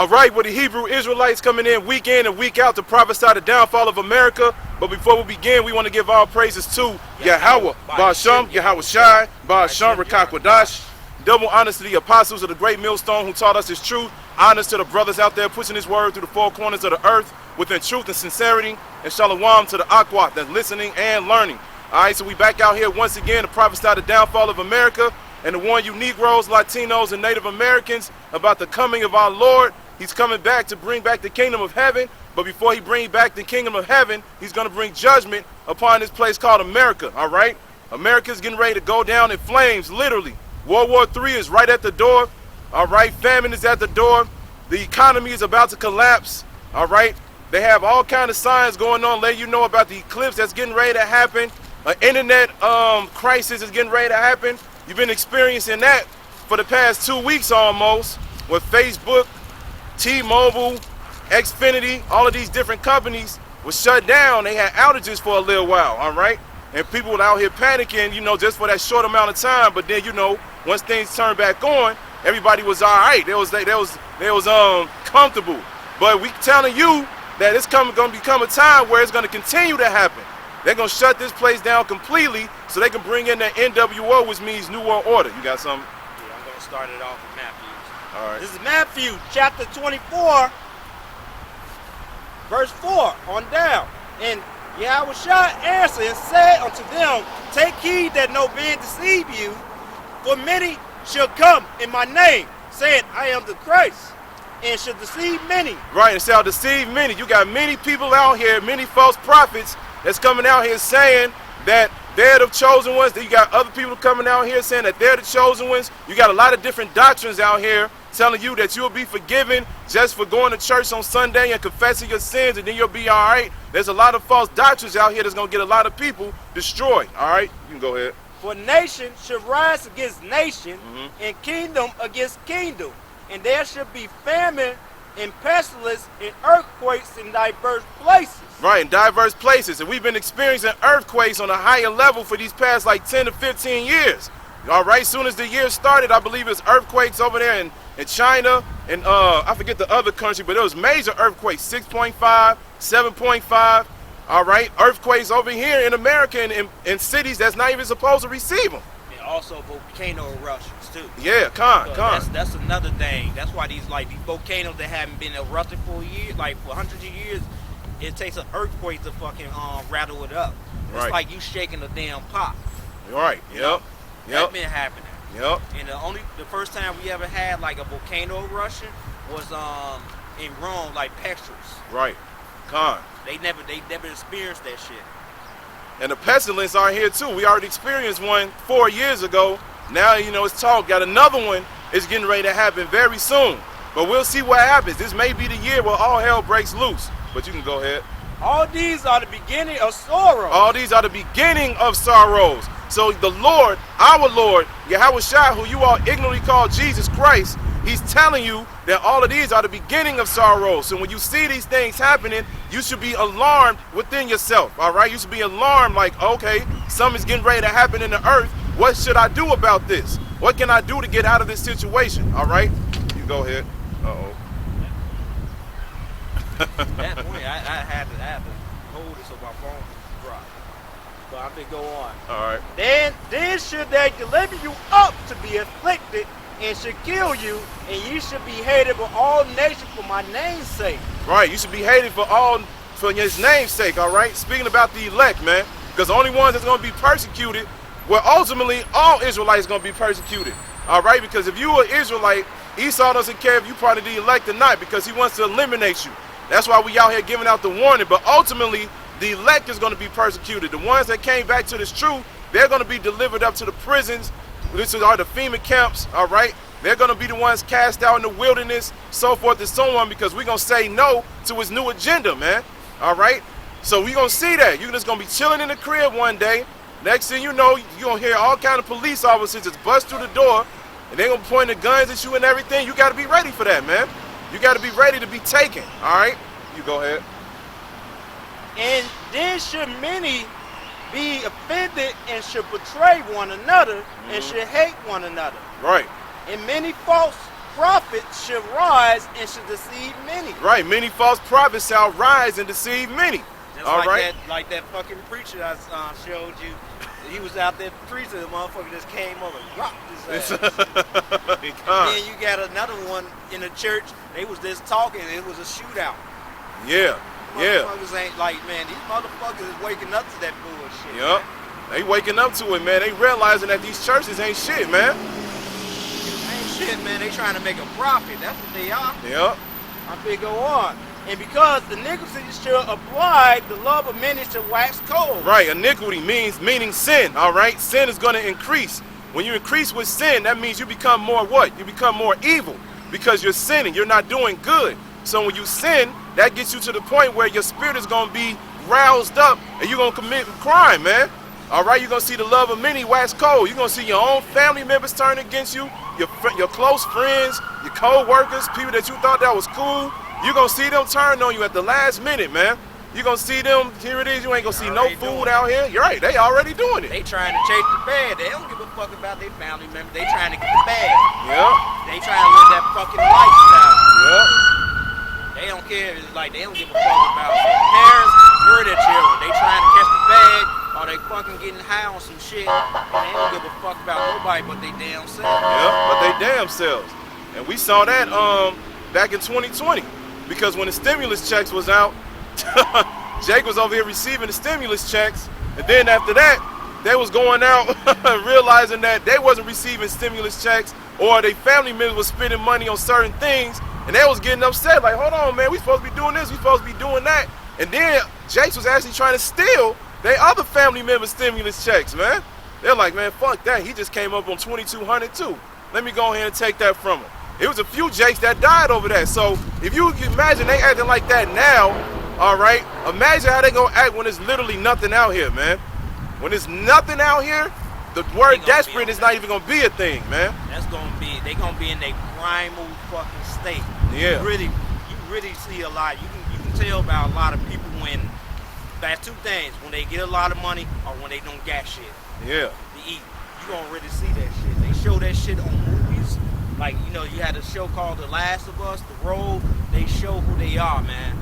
All right, with the Hebrew Israelites coming in and week out to prophesy the downfall of America. But before we begin, we want to give all praises to Yahweh, Ba'ashem, Yahweh Shai, Ba'ashem, Rakakwadash. Double honors to the apostles of the great millstone who taught us his truth. Honors to the brothers out there pushing his word through the four corners of the earth within truth and sincerity. And shalom to the Akwat that's listening and learning. All right, so we back out here once again to prophesy the downfall of America and to warn you Negroes, Latinos, and Native Americans about the coming of our Lord. He's coming back to bring back the kingdom of heaven. But before he brings back the kingdom of heaven, he's going to bring judgment upon this place called America, all right? America's getting ready to go down in flames, literally. World War III is right at the door, all right? Famine is at the door. The economy is about to collapse, all right? They have all kinds of signs going on, letting you know about the eclipse that's getting ready to happen. An internet crisis is getting ready to happen. You've been experiencing that for the past 2 weeks almost with Facebook, T-Mobile, Xfinity, all of these different companies were shut down. They had outages for a little while, all right? And people were out here panicking, you know, just for that short amount of time. But then, you know, once things turned back on, everybody was all right. They was comfortable. But we telling you that it's going to become a time where it's going to continue to happen. They're going to shut this place down completely so they can bring in the NWO, which means New World Order. You got something? Yeah, I'm going to start it off with Matthew. All right. This is Matthew chapter 24, verse 4 on down. And Yahweh Shai answered and said unto them, take heed that no man deceive you, for many shall come in my name, saying, I am the Christ, and shall deceive many. Right, and shall deceive many. You got many people out here, many false prophets that's coming out here saying that they're the chosen ones. You got other people coming out here saying that they're the chosen ones. You got a lot of different doctrines out here telling you that you'll be forgiven just for going to church on Sunday and confessing your sins, and then you'll be all right. There's a lot of false doctrines out here that's going to get a lot of people destroyed. All right, you can go ahead. For nation should rise against nation, and kingdom against kingdom. And there should be famine and pestilence and earthquakes in diverse places. Right, in diverse places. And we've been experiencing earthquakes on a higher level for these past like 10 to 15 years. All right, soon as the year started, I believe it's earthquakes over there in China, and I forget the other country, but it was major earthquakes, 6.5, 7.5. All right, earthquakes over here in America and in cities that's not even supposed to receive them. And also volcano eruptions too. Yeah, That's another thing. That's why these volcanoes that haven't been erupted for years, like for hundreds of years, it takes an earthquake to fucking rattle it up. It's like you shaking a damn pot. Right. Yep. That's been happening. Yep. And the first time we ever had like a volcano eruption was in Rome, like Petrus. Right. They never experienced that shit. And the pestilence are here too. We already experienced one 4 years ago. Now, you know, it's talk. Got another one is getting ready to happen very soon. But we'll see what happens. This may be the year where all hell breaks loose. But you can go ahead. All these are the beginning of sorrow. All these are the beginning of sorrows. So the Lord, our Lord, Yahweh Shai, who you all ignorantly call Jesus Christ, he's telling you that all of these are the beginning of sorrows. So when you see these things happening, you should be alarmed within yourself, all right? You should be alarmed like, okay, something's getting ready to happen in the earth. What should I do about this? What can I do to get out of this situation, all right? You go ahead. Uh-oh. At that point, I had to hold it so my phone would drop. But I'm going to go on. All right. Then should they deliver you up to be afflicted, and should kill you, and you should be hated by all nations for my name's sake. Right, you should be hated for his name's sake, all right? Speaking about the elect, man, because the only ones that's going to be persecuted, well, ultimately, all Israelites going to be persecuted, all right? Because if you are Israelite, Esau doesn't care if you're part of the elect or not, because he wants to eliminate you. That's why we out here giving out the warning. But ultimately, the elect is going to be persecuted. The ones that came back to this truth, they're going to be delivered up to the prisons. This are the FEMA camps, all right? They're going to be the ones cast out in the wilderness, so forth and so on, because we're going to say no to his new agenda, man, all right? So we're going to see that. You're just going to be chilling in the crib one day. Next thing you know, you're going to hear all kind of police officers just bust through the door, and they're going to point the guns at you and everything. You got to be ready for that, man. You got to be ready to be taken, all right? You go ahead. And then should many be offended and should betray one another and should hate one another. Right. And many false prophets should rise and should deceive many. Right, many false prophets shall rise and deceive many. Just All like right. that fucking preacher I showed you. He was out there preaching, the motherfucker just came over and dropped his ass. And then you got another one in the church, they was just talking and it was a shootout. Yeah, yeah. Motherfuckers ain't like, man, these motherfuckers is waking up to that bullshit. Yup. They waking up to it, man. They realizing that these churches ain't shit, man. Ain't shit, man. They trying to make a profit. That's what they are. Yup. I feel go on. And because iniquity shall abide, the love of many shall wax cold. Right, iniquity meaning sin, all right? Sin is going to increase. When you increase with sin, that means you become more what? You become more evil because you're sinning. You're not doing good. So when you sin, that gets you to the point where your spirit is going to be roused up and you're going to commit crime, man. All right, you're going to see the love of many wax cold. You're going to see your own family members turn against you, your close friends, your co-workers, people that you thought that was cool. You're going to see them turn on you at the last minute, man. You're going to see them, here it is, you ain't going to see no food out here. You're right, they already doing it. They trying to chase the bag. They don't give a fuck about their family members. They trying to get the bag. Yep. They trying to live that fucking lifestyle. Yep. They don't care. It's like they don't give a fuck about their parents or their children. They trying to catch the bag or they fucking getting high on some shit. And they don't give a fuck about nobody but they damn self. Yep, but they damn selves. And we saw that back in 2020. Because when the stimulus checks was out, Jake was over here receiving the stimulus checks. And then after that, they was going out realizing that they wasn't receiving stimulus checks or their family members was spending money on certain things. And they was getting upset like, hold on, man, we supposed to be doing this, we supposed to be doing that. And then Jake was actually trying to steal their other family members' stimulus checks, man. They're like, man, fuck that. He just came up on $2,200 too. Let me go ahead and take that from him. It was a few Jakes that died over that. So if you imagine they acting like that now, all right, imagine how they gonna act when there's literally nothing out here, man. When there's nothing out here, the word desperate is not even gonna be a thing, man. That's gonna be, they gonna be in their primal fucking state. Yeah. You really see a lot. You can tell about a lot of people when, that's two things, when they get a lot of money or when they don't got shit Yeah. to eat. You gonna really see that shit. They show that shit on movies. Like, you know, you had a show called The Last of Us, The Road. They show who they are, man.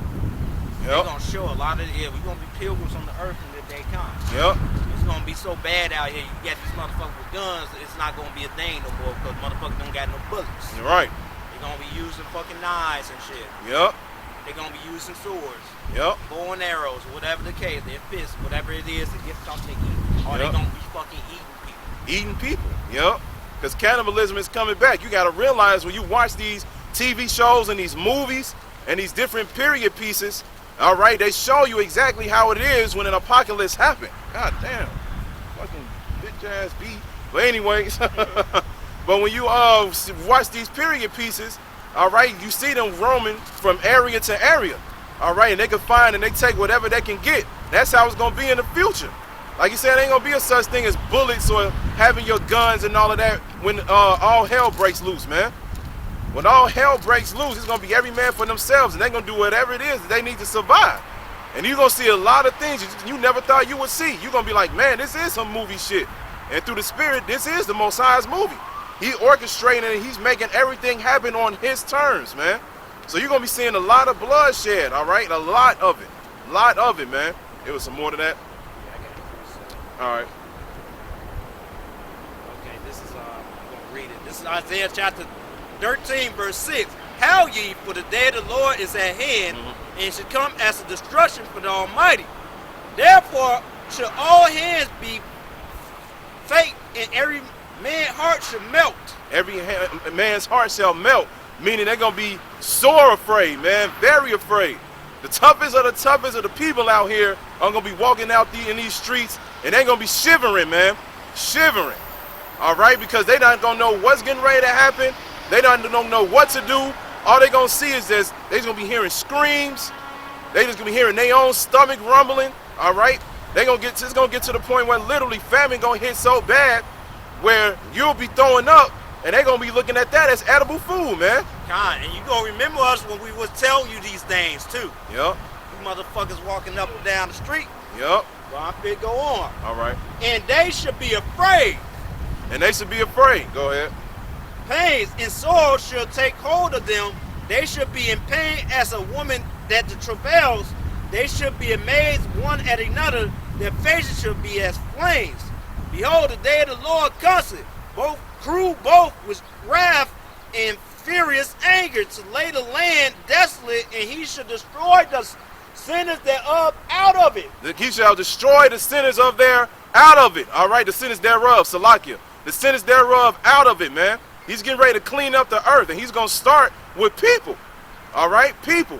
They're Yep. gonna show a lot of it. Yeah, we're gonna be pilgrims on the earth when the day comes. Yep. It's gonna be so bad out here. You got these motherfuckers with guns, it's not gonna be a thing no more because motherfuckers don't got no bullets. You're right. They're gonna be using fucking knives and shit. Yep. They're gonna be using swords, Yep. bow and arrows, whatever the case, their fists, whatever it is to get something to eat. Or they Yep. gonna be fucking eating people. Eating people. Yep. Because cannibalism is coming back. You got to realize when you watch these TV shows and these movies and these different period pieces, all right, they show you exactly how it is when an apocalypse happened. God damn. Fucking bitch ass beat. But anyways, but when you watch these period pieces, all right, you see them roaming from area to area. All right, and they can find and they take whatever they can get. That's how it's going to be in the future. Like you said, there ain't gonna be a such thing as bullets or having your guns and all of that when all hell breaks loose, man. When all hell breaks loose, it's gonna be every man for themselves, and they're gonna do whatever it is that they need to survive. And you're gonna see a lot of things you never thought you would see. You're gonna be like, man, this is some movie shit. And through the Spirit, this is the Most High's movie. He orchestrating and he's making everything happen on his terms, man. So you're gonna be seeing a lot of bloodshed, all right? A lot of it. A lot of it, man. It was some more to that. All right. Okay, this is, I'm going to read it. This is Isaiah chapter 13, verse 6. Hail ye, for the day of the Lord is at hand, and it should come as a destruction for the Almighty. Therefore, should all hands be faint, and every man's heart should melt. Every man's heart shall melt, meaning they're going to be sore afraid, man, very afraid. The toughest of the people out here are going to be walking out in these streets, and they're going to be shivering, man, shivering, all right, because they not going to know what's getting ready to happen. They don't know what to do. All they're going to see is this. They're going to be hearing screams. They just going to be hearing their own stomach rumbling, all right? It's going to get to the point where literally famine going to hit so bad where you'll be throwing up, and they're going to be looking at that as edible food, man. God, and you going to remember us when we was telling you these things, too. Yep. You motherfuckers walking up and down the street. Yep. Well, I'm fit go on. All right. And they should be afraid. And they should be afraid. Go ahead. pains and sorrow shall take hold of them. They should be in pain as a woman that the travails. They should be amazed one at another. Their faces should be as flames. Behold, the day of the Lord cometh, both with wrath and furious anger, to lay the land desolate, and he shall destroy the sinners thereof out of it. He shall destroy the sinners of there out of it. All right, the sinners thereof, Salakia. The sinners thereof out of it, man. He's getting ready to clean up the earth, and he's going to start with people. All right, people.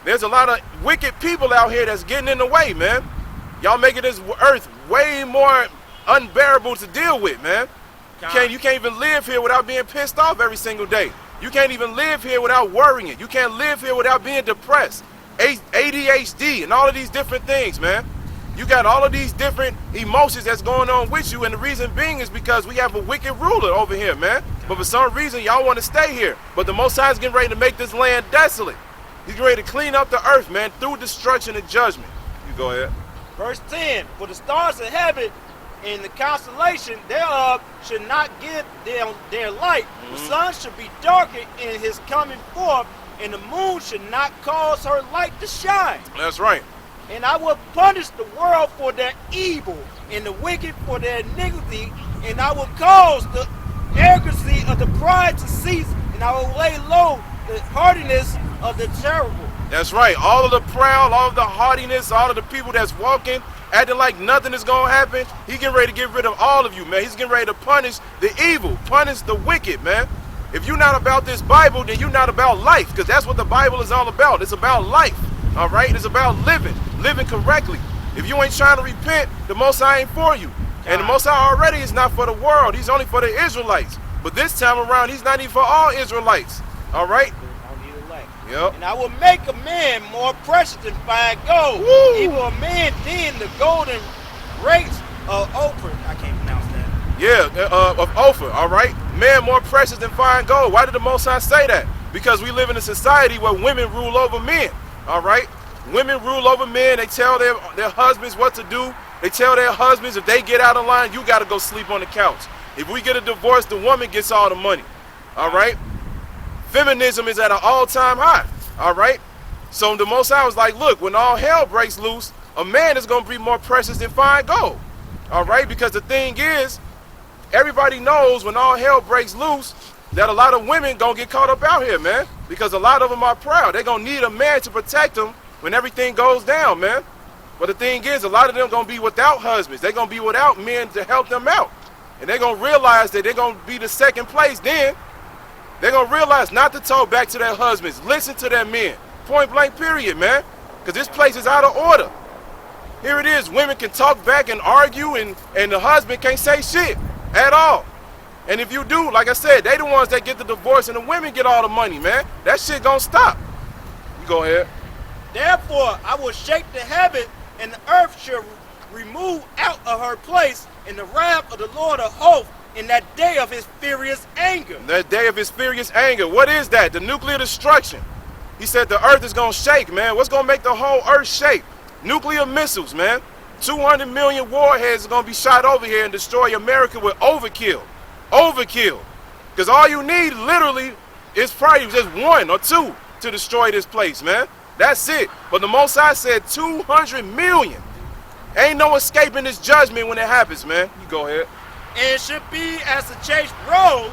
There's a lot of wicked people out here that's getting in the way, man. Y'all making this earth way more unbearable to deal with, man. You can't even live here without being pissed off every single day. You can't even live here without worrying. You can't live here without being depressed. ADHD and all of these different things, man. You got all of these different emotions that's going on with you, and the reason being is because we have a wicked ruler over here, man. But for some reason, y'all want to stay here. But the Most High is getting ready to make this land desolate. He's getting ready to clean up the earth, man, through destruction and judgment. You go ahead. Verse 10, for the stars of heaven and the constellation thereof should not give their light. The sun should be darkened in his coming forth, and the moon should not cause her light to shine. That's right. And I will punish the world for their evil, and the wicked for their iniquity, and I will cause the arrogancy of the pride to cease, and I will lay low the hardiness of the terrible. That's right. All of the proud, all of the haughtiness, all of the people that's walking, acting like nothing is going to happen, he getting ready to get rid of all of you, man. He's getting ready to punish the evil, punish the wicked, man. If you're not about this Bible, then you're not about life, because that's what the Bible is all about. It's about life, all right? It's about living correctly. If you ain't trying to repent, the Most High ain't for you. And the Most High already is not for the world. He's only for the Israelites. But this time around, he's not even for all Israelites, all right? Yep. And I will make a man more precious than fine gold. Woo. Even a man then the golden rates of Ophir. I can't pronounce that. Yeah, of Ophir, all right? Man more precious than fine gold. Why did the Most High say that? Because we live in a society where women rule over men, all right? Women rule over men. They tell their husbands what to do. They tell their husbands if they get out of line, you got to go sleep on the couch. If we get a divorce, the woman gets all the money, all right? Feminism is at an all-time high, all right? So the Most High was like, look, when all hell breaks loose, a man is going to be more precious than fine gold, all right? Because the thing is, everybody knows when all hell breaks loose that a lot of women going to get caught up out here, man, because a lot of them are proud. They're going to need a man to protect them when everything goes down, man. But the thing is, a lot of them going to be without husbands. They're going to be without men to help them out. And they're going to realize that they're going to be the second place then. They're going to realize not to talk back to their husbands. Listen to their men. Point blank period, man. Because this place is out of order. Here it is. Women can talk back and argue, and the husband can't say shit at all. And if you do, like I said, they the ones that get the divorce and the women get all the money, man. That shit going to stop. You go ahead. Therefore, I will shake the heaven, and the earth shall remove out of her place, in the wrath of the Lord of hosts, in that day of his furious anger. That day of his furious anger. What is that? The nuclear destruction. He said the earth is going to shake, man. What's going to make the whole earth shake? Nuclear missiles, man. 200 million warheads are going to be shot over here and destroy America with overkill. Overkill. Because all you need, literally, is probably just one or two to destroy this place, man. That's it. But the Most High said 200 million. Ain't no escaping this judgment when it happens, man. You go ahead. And it should be as a chased roe,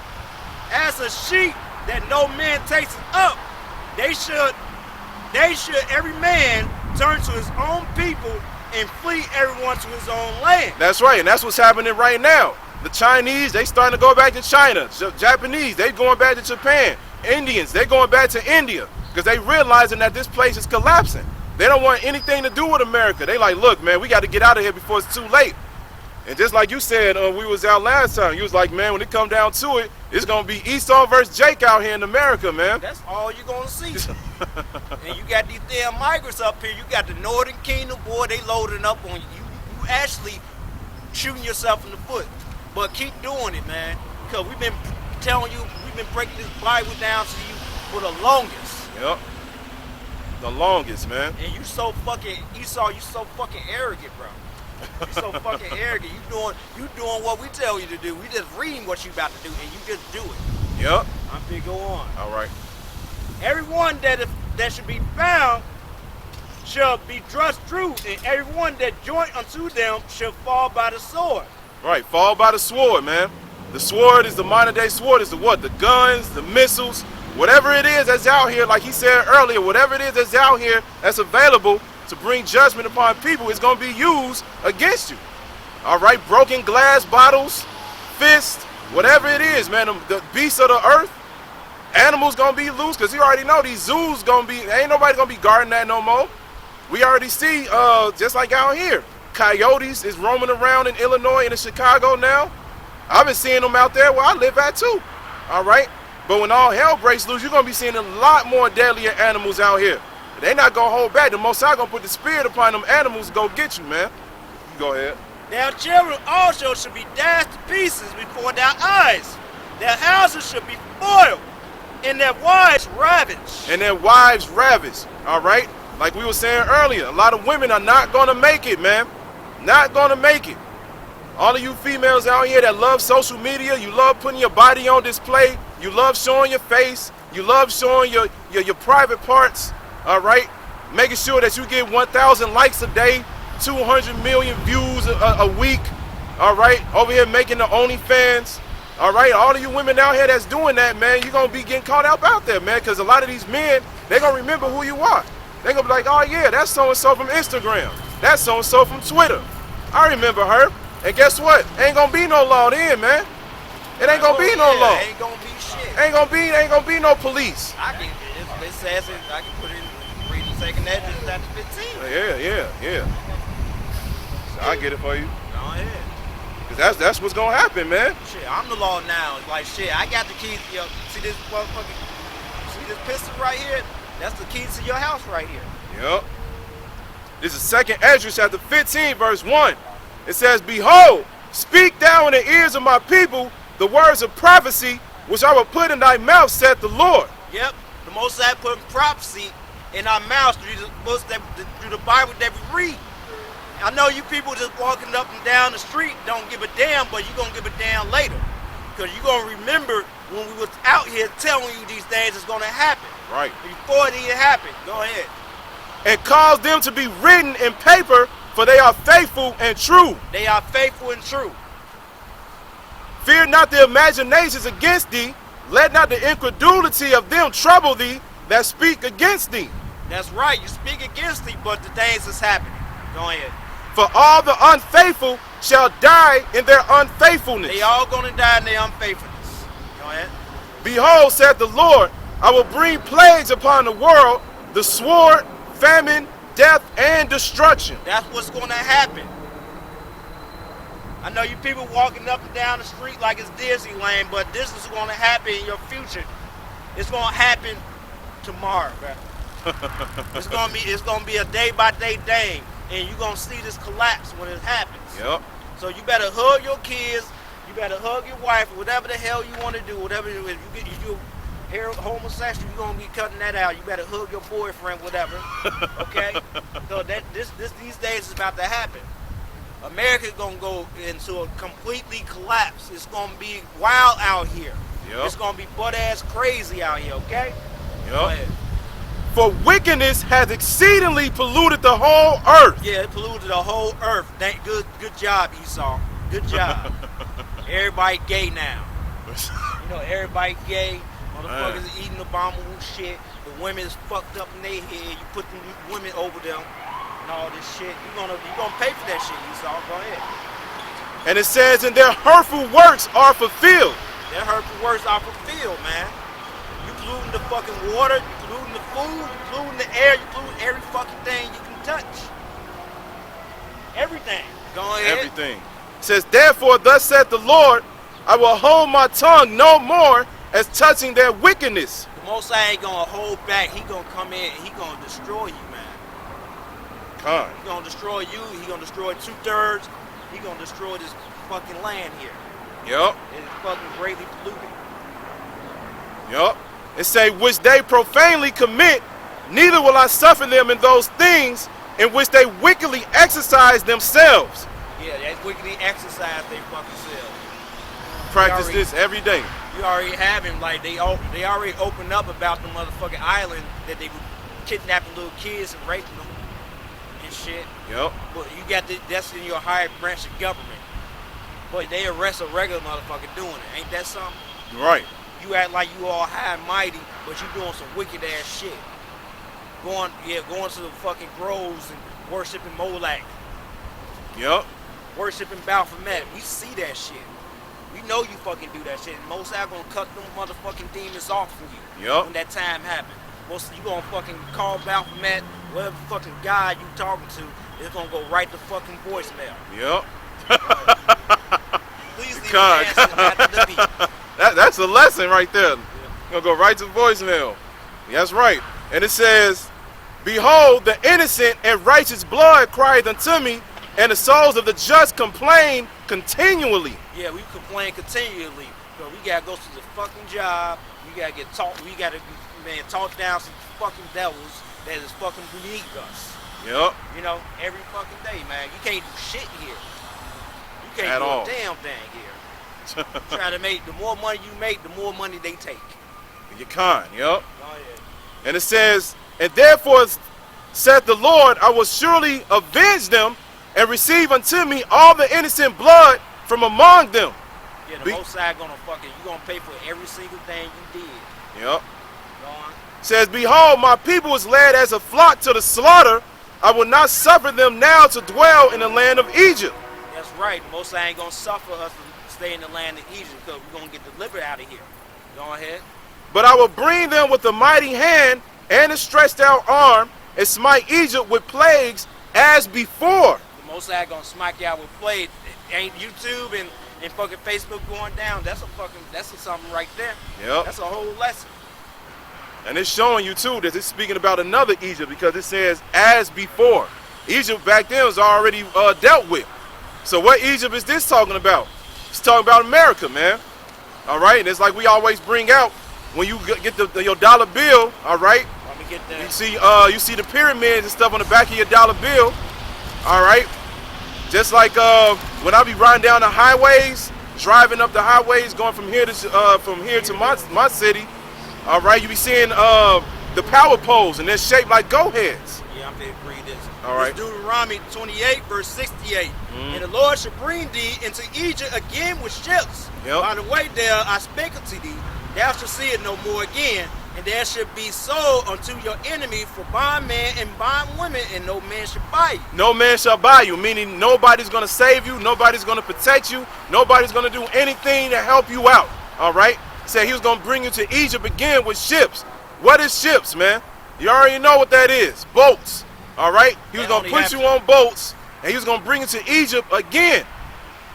as a sheep that no man takes it up. They should every man turn to his own people and flee everyone to his own land. That's right, and that's what's happening right now. The Chinese, they starting to go back to China. Japanese, they going back to Japan. Indians, they going back to India because they realizing that this place is collapsing. They don't want anything to do with America. They like, look, man, we got to get out of here before it's too late. And just like you said, we was out last time, you was like, man, when it come down to it, it's going to be Esau versus Jake out here in America, man. That's all you're going to see. And you got these damn migrants up here. You got the Northern Kingdom, boy, they loading up on you. You actually shooting yourself in the foot. But keep doing it, man. Because we've been telling you, we've been breaking this Bible down to you for the longest. Yep. The longest, man. And you so fucking, Esau, you so fucking arrogant, bro. You so fucking arrogant. You doing what we tell you to do. We just reading what you about to do, and you just do it. Yup. I'm finna go on. All right. Everyone that should be found shall be thrust through, and everyone that joint unto them shall fall by the sword. Right. Fall by the sword, man. The sword is the modern day sword. Is the what? The guns, the missiles, whatever it is that's out here. Like he said earlier, whatever it is that's out here that's available to bring judgment upon people is going to be used against you. All right. Broken glass bottles, fists, whatever it is, man. The beasts of the earth. Animals gonna be loose, cause you already know these zoos gonna be, ain't nobody gonna be guarding that no more. We already see, just like out here, coyotes is roaming around in Illinois and in Chicago now. I've been seeing them out there where I live at too. All right, but when all hell breaks loose, you're gonna be seeing a lot more deadlier animals out here. They not gonna hold back. The Most High gonna put the spirit upon them animals to go get you, man. You go ahead. Their children also should be dashed to pieces before their eyes. Their houses should be spoiled, and their wives ravaged. And their wives ravished. All right, like we were saying earlier, a lot of women are not gonna make it, man. Not gonna make it. All of you females out here that love social media, you love putting your body on display, you love showing your face, you love showing your private parts. All right, making sure that you get 1,000 likes a day, 200 million views a week. All right, over here making the OnlyFans. All right, all of you women out here that's doing that, man, you're going to be getting caught up out there, man, because a lot of these men, they're going to remember who you are. They're going to be like, oh, yeah, that's so-and-so from Instagram. That's so-and-so from Twitter. I remember her. And guess what? Ain't going to be no law then, man. It ain't going to be no law. Ain't going to be shit. Ain't going to be no police. I can, it says it, I can put it in, read the second address, chapter 15. Yeah. So I get it for you. Go ahead. Because that's what's going to happen, man. Shit, I'm the law now. It's like, shit, I got the keys. Yo, see this motherfucking, see this pistol right here? That's the keys to your house right here. Yep. This is 2nd Ezra chapter 15, verse 1. It says, behold, speak thou in the ears of my people the words of prophecy, which I will put in thy mouth, saith the Lord. Yep. The Most High put prophecy in our mouths through the Bible that we read. I know you people just walking up and down the street don't give a damn, but you're going to give a damn later. Because you're going to remember when we was out here telling you these things is going to happen. Right. Before it even happened. Go ahead. And cause them to be written in paper, for they are faithful and true. They are faithful and true. Fear not the imaginations against thee. Let not the incredulity of them trouble thee that speak against thee. That's right. You speak against thee, but the things is happening. Go ahead. For all the unfaithful shall die in their unfaithfulness. They all going to die in their unfaithfulness. Go ahead. Behold, saith the Lord, I will bring plagues upon the world, the sword, famine, death, and destruction. That's what's going to happen. I know you people walking up and down the street like it's Disneyland, but this is going to happen in your future. It's going to happen tomorrow, bro. It's going to be a day-by-day thing. And you're going to see this collapse when it happens. Yep. So you better hug your kids. You better hug your wife. Whatever the hell you want to do. Whatever. If you hear homosexual, you're going to be cutting that out. You better hug your boyfriend, whatever. Okay? So these days is about to happen. America's going to go into a completely collapse. It's going to be wild out here. Yep. It's going to be butt-ass crazy out here, okay? Yep. Go ahead. For wickedness has exceedingly polluted the whole earth. Yeah, it polluted the whole earth. Good job, Esau. Good job. Everybody gay now. You know, everybody gay. Motherfuckers eating abominable shit. The women is fucked up in their head. You put the women over them and all this shit. You gonna pay for that shit, Esau. Go ahead. And it says, and their hurtful works are fulfilled. Their hurtful works are fulfilled, man. You polluting the fucking water. You polluting the food. You polluting the air. You polluting every fucking thing you can touch. Everything. Go ahead. Everything. It says, therefore, thus saith the Lord, I will hold my tongue no more as touching their wickedness. The Most High ain't gonna hold back. He gonna come in and he gonna destroy you, man. Con. He gonna destroy you. He gonna destroy 2/3. He gonna destroy this fucking land here. Yep. It's fucking greatly polluted. Yep. It say, which they profanely commit, neither will I suffer them in those things in which they wickedly exercise themselves. Yeah, they wickedly exercise their fucking selves. Practice this every day. You already have him, like they already opened up about the motherfucking island that they were kidnapping little kids and raping them and shit. Yep. But you got that's in your higher branch of government. But they arrest a regular motherfucker doing it. Ain't that something? Right. You act like you all high and mighty, but you doing some wicked ass shit. Going to the fucking groves and worshiping Molech, Yep. worshiping Baphomet. We see that shit. We know you fucking do that shit. And most are gonna cut them motherfucking demons off from you. Yep. When that time happens. Most you gonna fucking call Baphomet, whatever fucking guy you talking to, it's gonna go right to fucking voicemail. Yep. Please leave God. an answer after the beep. That's a lesson right there. Gonna go right to voicemail. That's right. And it says, "Behold, the innocent and righteous blood crieth unto me, and the souls of the just complain continually." Yeah, we complain continually, but we gotta go to the fucking job. We gotta get taught. We gotta be taught down some fucking devils that is fucking beneath us. Yep. You know, every fucking day, man. You can't do shit here. You can't At do all. a damn thing here. Trying to make, the more money you make, the more money they take. You can't. Yep. Oh yeah. And it says, "And therefore saith the Lord, I will surely avenge them, and receive unto me all the innocent blood from among them." Yeah, the Be- most side gonna fucking, you gonna pay for every single thing you did. Yep. Go on. Says, "Behold, my people is led as a flock to the slaughter. I will not suffer them now to dwell in the land of Egypt." That's right. Most side ain't gonna suffer us to stay in the land of Egypt because we're gonna get delivered out of here. Go ahead. "But I will bring them with a mighty hand and a stretched out arm, and smite Egypt with plagues as before." The most side gonna smack you out with plays. Ain't YouTube and fucking Facebook going down? That's something right there. Yep. That's a whole lesson. And it's showing you too that it's speaking about another Egypt, because it says as before. Egypt back then was already dealt with. So what Egypt is this talking about? It's talking about America, man. All right, and it's like we always bring out when you get your dollar bill. All right, Let me get you that. see the pyramids and stuff on the back of your dollar bill. All right, just like when I be riding down the highways, driving up the highways, going from here to my city. All right, you be seeing the power poles, and they're shaped like go heads. Yeah, I'm going to read this. All right. This Deuteronomy 28, verse 68. And the Lord shall bring thee into Egypt again with ships. Yep. By the way there I spake unto thee, thou shalt see it no more again. And there shall be sold unto your enemy for bondmen and bondwomen, and no man shall buy you. No man shall buy you, meaning nobody's going to save you, nobody's going to protect you, nobody's going to do anything to help you out. All right? Said he was going to bring you to Egypt again with ships. What is ships, man? You already know what that is. Boats. All right? He was going to put you on boats, and he was going to bring you to Egypt again.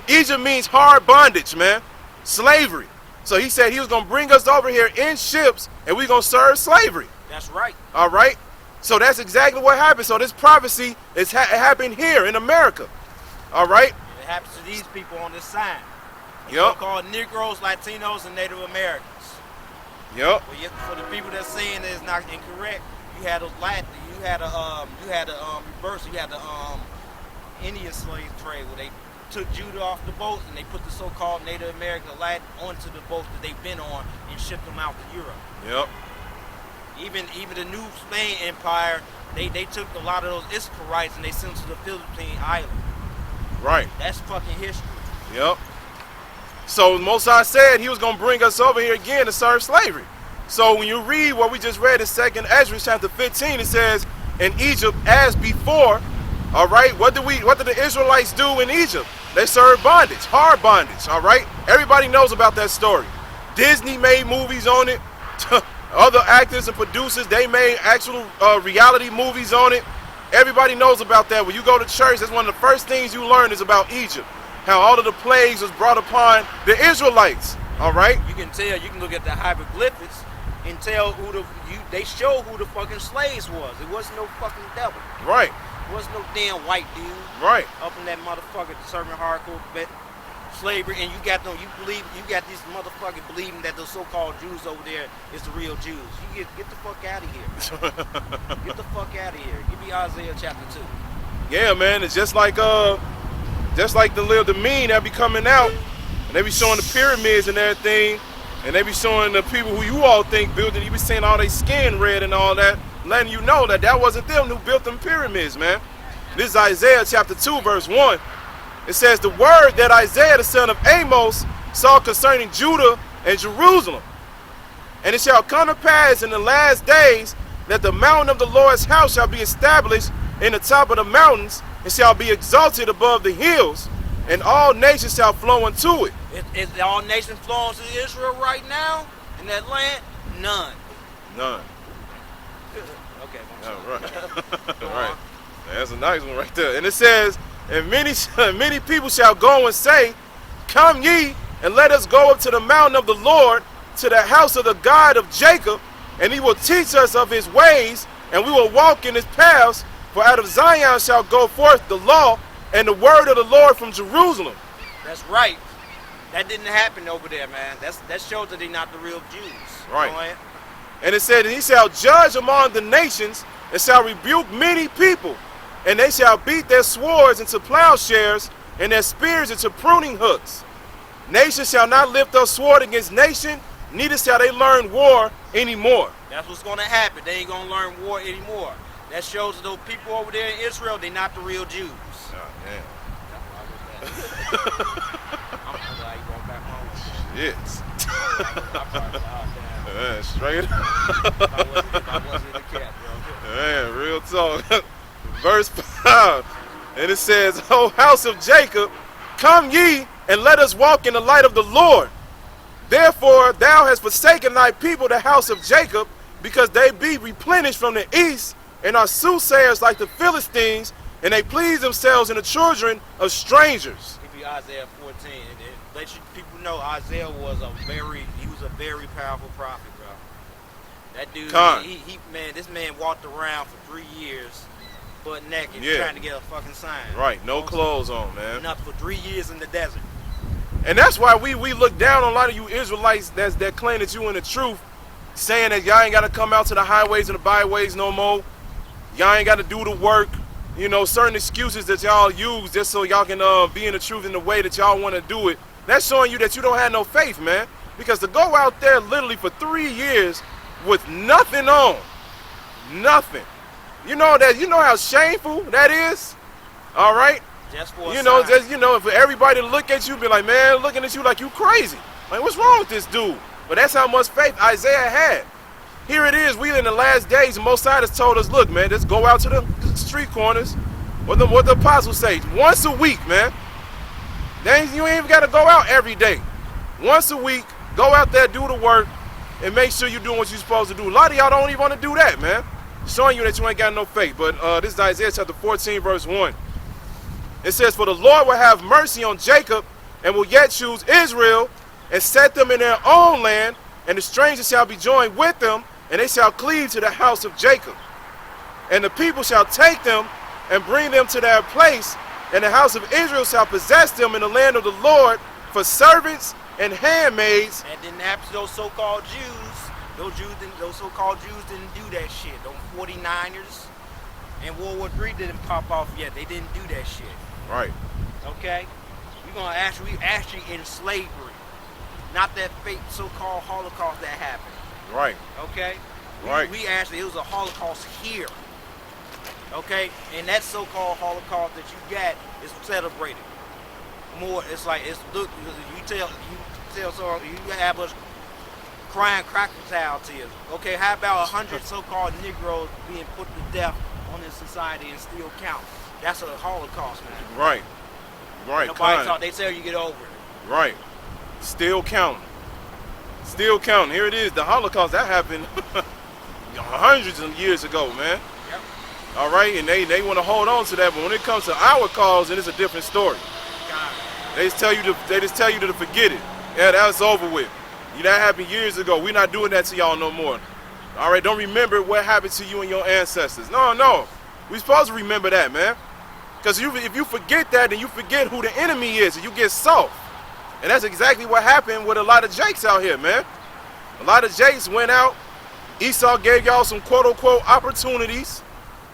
Egypt means hard bondage, man. Slavery. So he said he was going to bring us over here in ships, and we're going to serve slavery. That's right. All right? So that's exactly what happened. So this prophecy is happened here in America. All right? And it happens to these people on this sign. Yep. Called Negroes, Latinos, and Native Americans. Yep. Well, for the people that's saying that it's not incorrect, you had a Latin, you had a reverse, you had the Indian slave trade where they took Judah off the boats and they put the so-called Native American Latin onto the boats that they've been on and shipped them out to Europe. Yep. Even the New Spain Empire, they took a lot of those Israelites and they sent them to the Philippine Island. Right. That's fucking history. Yep. So Moses said he was going to bring us over here again to serve slavery. So when you read what we just read in 2nd Ezra chapter 15, it says, "In Egypt as before." All right. What did the Israelites do in Egypt? They served bondage, hard bondage. All right. Everybody knows about that story. Disney made movies on it. Other actors and producers, they made actual reality movies on it. Everybody knows about that. When you go to church, that's one of the first things you learn is about Egypt. How all of the plagues was brought upon the Israelites. All right. You can tell. You can look at the hieroglyphics and tell they show who the fucking slaves was. It wasn't no fucking devil. Right. It wasn't no damn white dude. Right. Up in that motherfucker serving hardcore slavery, and you got these motherfuckers believing that the so-called Jews over there is the real Jews. You get the fuck out of here. Get the fuck out of here. Give me Isaiah chapter 2. Yeah, man. It's just like the meme that be coming out, and they be showing the pyramids and everything. And they be showing the people who you all think built it, you be seeing all they skin red and all that, letting you know that that wasn't them who built them pyramids, man. This is Isaiah chapter 2, verse 1. It says, the word that Isaiah the son of Amos saw concerning Judah and Jerusalem. And it shall come to pass in the last days that the mountain of the Lord's house shall be established in the top of the mountains, and shall be exalted above the hills, and all nations shall flow unto it. Is all nations flowing to Israel right now in that land? None. None. Okay. All right. All right. That's a nice one right there. And it says, and many people shall go and say, come ye, and let us go up to the mountain of the Lord, to the house of the God of Jacob, and he will teach us of his ways, and we will walk in his paths. For out of Zion shall go forth the law and the word of the Lord from Jerusalem. That's right. That didn't happen over there, man. That shows that they're not the real Jews. Right. You know what? And it said, and he shall judge among the nations, and shall rebuke many people, and they shall beat their swords into plowshares, and their spears into pruning hooks. Nation shall not lift up sword against nation, neither shall they learn war anymore. That's what's going to happen. They ain't going to learn war anymore. That shows that those people over there in Israel, they're not the real Jews. Oh, damn. I'm glad you going back home. Yes. Damn. Man, straight If I wasn't in the cat, bro. Man, real talk. Verse 5. And it says, O house of Jacob, come ye, and let us walk in the light of the Lord. Therefore thou hast forsaken thy people, the house of Jacob, because they be replenished from the east, and are soothsayers like the Philistines, and they please themselves in the children of strangers. Give you Isaiah 14, and it let you people know Isaiah was a very powerful prophet, bro. That dude, this man walked around for 3 years, butt naked, trying to get a fucking sign. Right, no clothes on, man. Nothing for 3 years in the desert. And that's why we look down on a lot of you Israelites that claim that you in the truth, saying that y'all ain't got to come out to the highways and the byways no more. Y'all ain't got to do the work. You know, certain excuses that y'all use just so y'all can be in the truth in the way that y'all want to do it. That's showing you that you don't have no faith, man. Because to go out there literally for 3 years with nothing on, nothing. You know how shameful that is? All right? Just for for everybody to look at you, be like, man, looking at you like you crazy. Like, what's wrong with this dude? But that's how much faith Isaiah had. Here it is, we in the last days, and Most High has told us, look, man, just go out to the street corners. What the apostles say, once a week, man. You ain't even got to go out every day. Once a week, go out there, do the work, and make sure you're doing what you're supposed to do. A lot of y'all don't even want to do that, man. Showing you that you ain't got no faith. But this is Isaiah chapter 14, verse 1. It says, for the Lord will have mercy on Jacob, and will yet choose Israel, and set them in their own land, and the strangers shall be joined with them, and they shall cleave to the house of Jacob. And the people shall take them, and bring them to their place, and the house of Israel shall possess them in the land of the Lord for servants and handmaids. That didn't happen to those so-called Jews. Those so-called Jews didn't do that shit. Those 49ers and World War III didn't pop off yet. They didn't do that shit. Right. Okay? We actually in slavery. Not that fake so-called Holocaust that happened. Right. Okay? Right. It was a Holocaust here. Okay? And that so-called Holocaust that you got is celebrated. More, you have us crying crocodile tears. Okay, how about 100 so-called Negroes being put to death on this society and still count? That's a Holocaust, man. Right. Right. Nobody talk. They tell you get over it. Right. Still counting. Still counting. Here it is. The Holocaust that happened hundreds of years ago, man. Yep. All right, and they want to hold on to that, but when it comes to our cause, then it's a different story. God. They just tell you to forget it. Yeah, that's over with. That happened years ago. We're not doing that to y'all no more. All right, don't remember what happened to you and your ancestors. No. We're supposed to remember that, man. Because if you forget that, then you forget who the enemy is, and you get soft. And that's exactly what happened with a lot of Jakes out here, man. A lot of Jakes went out. Esau gave y'all some quote-unquote opportunities.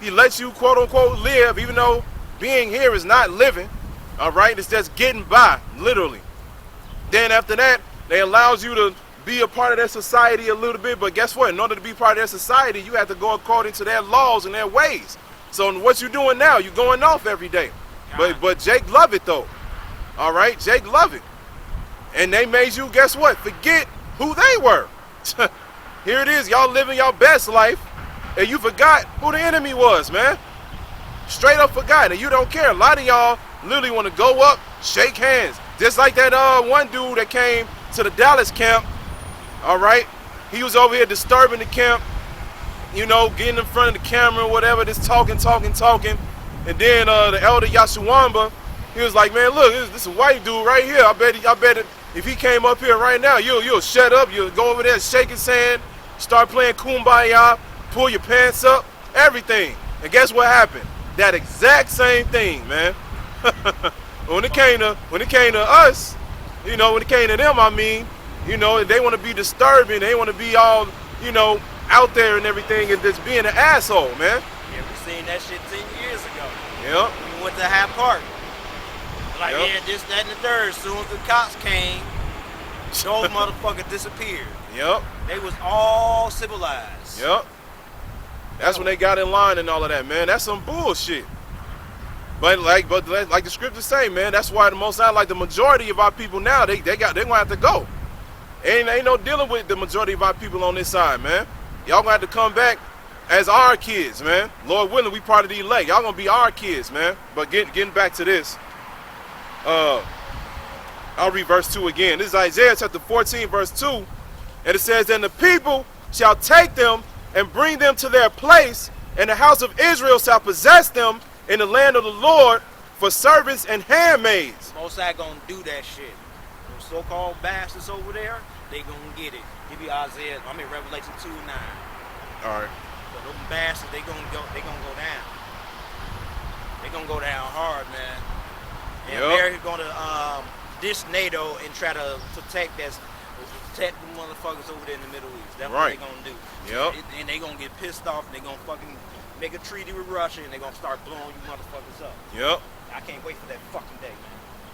He lets you quote-unquote live, even though being here is not living. All right, it's just getting by, literally. Then after that, they allows you to be a part of their society a little bit, but guess what? In order to be part of their society, you have to go according to their laws and their ways. So what you doing now? You going off every day. But Jake love it though. All right, Jake love it. And they made you, guess what? Forget who they were. Here it is, y'all living your best life, and you forgot who the enemy was, man. Straight up forgot, and you don't care. A lot of y'all literally want to go up, shake hands. Just like that one dude that came to the Dallas camp, all right? He was over here disturbing the camp, you know, getting in front of the camera or whatever, just talking. And then the elder Yashuamba, he was like, man, look, this is a white dude right here. I bet if he came up here right now, you'll shut up, you'll go over there and shake his hand, start playing Kumbaya, pull your pants up, everything. And guess what happened? That exact same thing, man. When it came to us, you know, when it came to them, I mean, you know, they want to be disturbing, they want to be all, you know, out there and everything, and just being an asshole, man. Yeah, we seen that shit 10 years ago. Yep. We went to Hyde Park. Like, Yep. yeah, this, that, and the third. As soon as the cops came, those motherfuckers disappeared. Yep. They was all civilized. Yep. That's when they got in line and all of that, man. That's some bullshit. But like the scriptures say, man, that's why the most like the majority of our people now, they gonna have to go. Ain't no dealing with the majority of our people on this side, man. Y'all gonna have to come back as our kids, man. Lord willing, we part of the elect. Y'all gonna be our kids, man. But getting back to this, I'll read verse 2 again. This is Isaiah chapter 14, verse 2. And it says, and the people shall take them and bring them to their place, and the house of Israel shall possess them in the land of the Lord for servants and handmaids. Most I gonna do that shit. Those so-called bastards over there, they gonna get it. Give you Revelation 2 and 9. All right. So those bastards, they gonna go down. They gonna go down hard, man. And Yep. America gonna dish NATO and try to protect the motherfuckers over there in the Middle East. That's Right. what they gonna do. Yep. And they gonna get pissed off, and they gonna fucking make a treaty with Russia, and they gonna start blowing you motherfuckers up. Yep. I can't wait for that fucking day, man.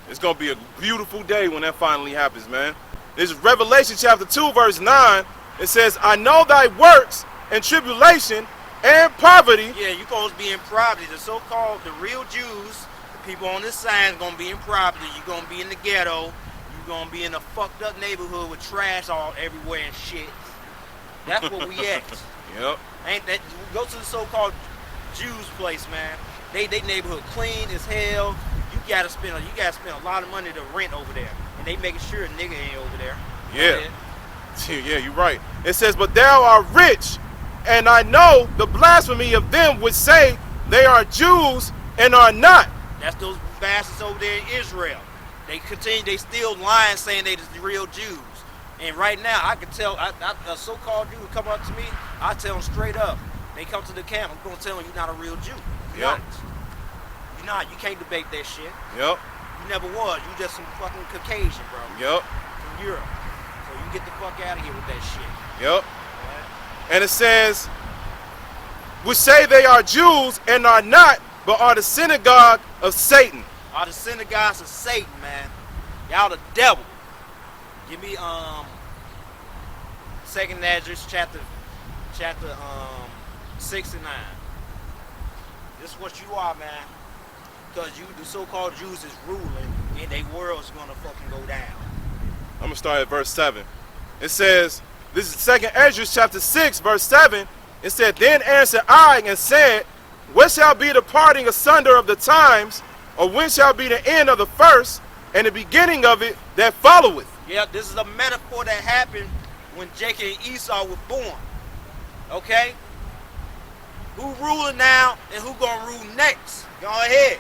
It's gonna be a beautiful day when that finally happens, man. This is Revelation chapter 2, verse 9. It says, I know thy works and tribulation and poverty. Yeah, you supposed to be in poverty. The so-called, the real Jews, the people on this side, gonna be in poverty. You're gonna be in the ghetto. You're gonna be in a fucked up neighborhood with trash all everywhere and shit. That's where we at. Yep. Ain't that? Go to the so-called Jews place, man. They neighborhood clean as hell. You gotta spend a lot of money to rent over there, and they making sure a nigga ain't over there. Yeah. Yeah, you're right. It says, but thou art rich, and I know the blasphemy of them which say they are Jews and are not. That's those bastards over there in Israel. They still lying, saying they the real Jews. And right now, I can tell, a so-called Jew would come up to me, I tell them straight up. They come to the camp, I'm going to tell them you're not a real Jew. You're Yep. not. You're not. You can't debate that shit. Yep. You never was. You just some fucking Caucasian, bro. Yep. From Europe. So you get the fuck out of here with that shit. Yep. And it says, which say they are Jews and are not, but are the synagogue of Satan. Are the synagogues of Satan, man. Y'all the devil. Give me 2nd Esdras chapter 6 and 9. This is what you are, man. Because you, the so-called Jews, is ruling, and their world's gonna fucking go down. I'm going to start at verse 7. It says, this is 2nd Esdras chapter 6, verse 7. It said, then answered I and said, what shall be the parting asunder of the times, or when shall be the end of the first, and the beginning of it that followeth? Yeah, this is a metaphor that happened when Jacob and Esau were born. Okay? Who ruling now and who gonna rule next? Go ahead.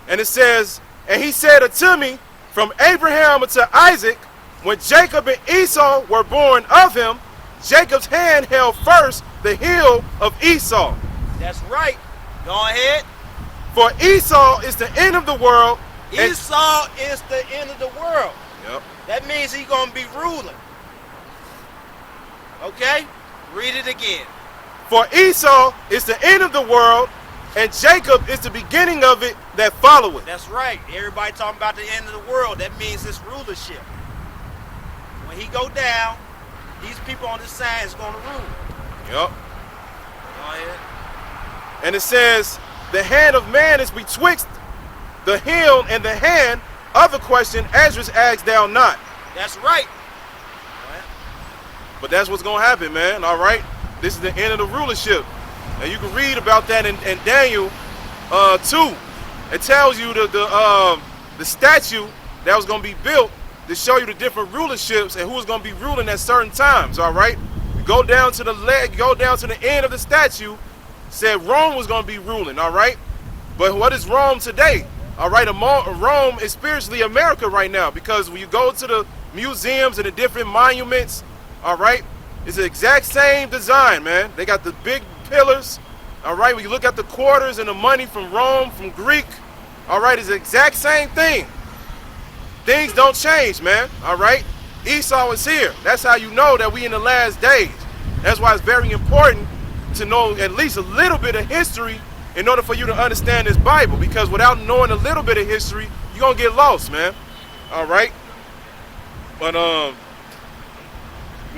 And it says, and he said unto me, from Abraham unto Isaac, when Jacob and Esau were born of him, Jacob's hand held first the heel of Esau. That's right. Go ahead. For Esau is the end of the world. Esau is the end of the world. Yep. That means he's gonna be ruling. Okay? Read it again. For Esau is the end of the world, and Jacob is the beginning of it that followeth. That's right. Everybody talking about the end of the world. That means his rulership. When he go down, these people on this side is going to rule. Yup. Go ahead. And it says, the hand of man is betwixt the heel and the hand. Other question, Esdras asked thou not. That's right. But that's what's going to happen, man. All right. This is the end of the rulership. And you can read about that in Daniel 2. It tells you the statue that was going to be built to show you the different rulerships and who was going to be ruling at certain times. All right. You go down to the end of the statue. Said Rome was going to be ruling. All right. But what is Rome today? All right. Rome is spiritually America right now, because when you go to the museums and the different monuments, all right, it's the exact same design, man. They got the big pillars. All right. When you look at the quarters and the money from Rome, from Greek, all right, it's the exact same thing. Things don't change, man. All right. Esau is here. That's how you know that we in the last days. That's why it's very important to know at least a little bit of history in order for you to understand this Bible, because without knowing a little bit of history, you're gonna get lost, man. All right. But you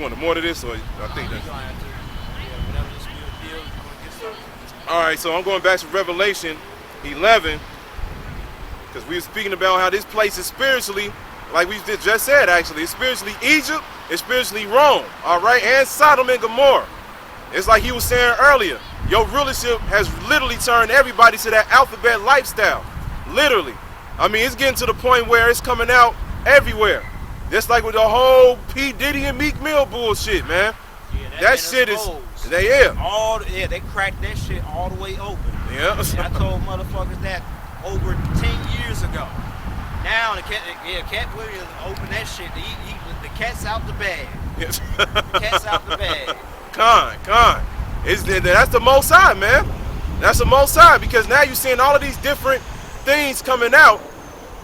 want more of this, or I think that's all right. So I'm going back to Revelation 11, because we were speaking about how this place is spiritually, like we just said, actually, it's spiritually Egypt, it's spiritually Rome, all right, and Sodom and Gomorrah. It's like he was saying earlier, your rulership has literally turned everybody to that alphabet lifestyle. Literally. I mean, it's getting to the point where it's coming out everywhere. Just like with the whole P. Diddy and Meek Mill bullshit, man. Yeah, that shit exposed. They cracked that shit all the way open. Yeah. And I told motherfuckers that over 10 years ago. Now, Cat Williams opened that shit. The cat's out the bag. Yes. The cat's out the bag. Con. That's the Most High, man. That's the Most High, because now you're seeing all of these different things coming out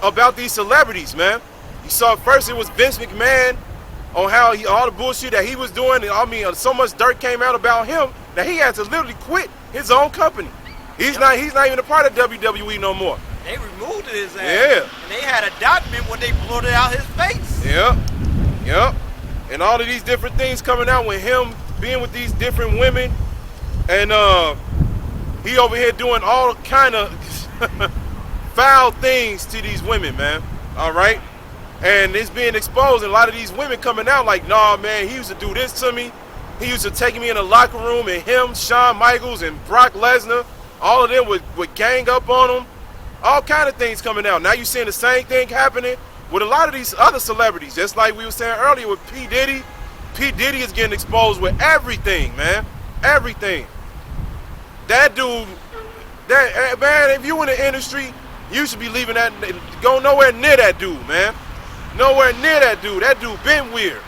about these celebrities, man. You saw first it was Vince McMahon on how all the bullshit that he was doing. I mean, so much dirt came out about him that he had to literally quit his own company. He's not even a part of WWE no more. They removed his ass. Yeah. And they had a document when they blurted out his face. Yep. And all of these different things coming out with him being with these different women, and he over here doing all kind of foul things to these women, man. All right. And it's being exposed, and a lot of these women coming out like, nah, man, he used to do this to me. He used to take me in the locker room, and him, Shawn Michaels, and Brock Lesnar, all of them would gang up on him. All kind of things coming out. Now you're seeing the same thing happening with a lot of these other celebrities. Just like we were saying earlier with P. Diddy. P. Diddy is getting exposed with everything, man. Everything. That dude, man, if you in the industry, you should be leaving that, go nowhere near that dude, man. Nowhere near that dude. That dude been weird.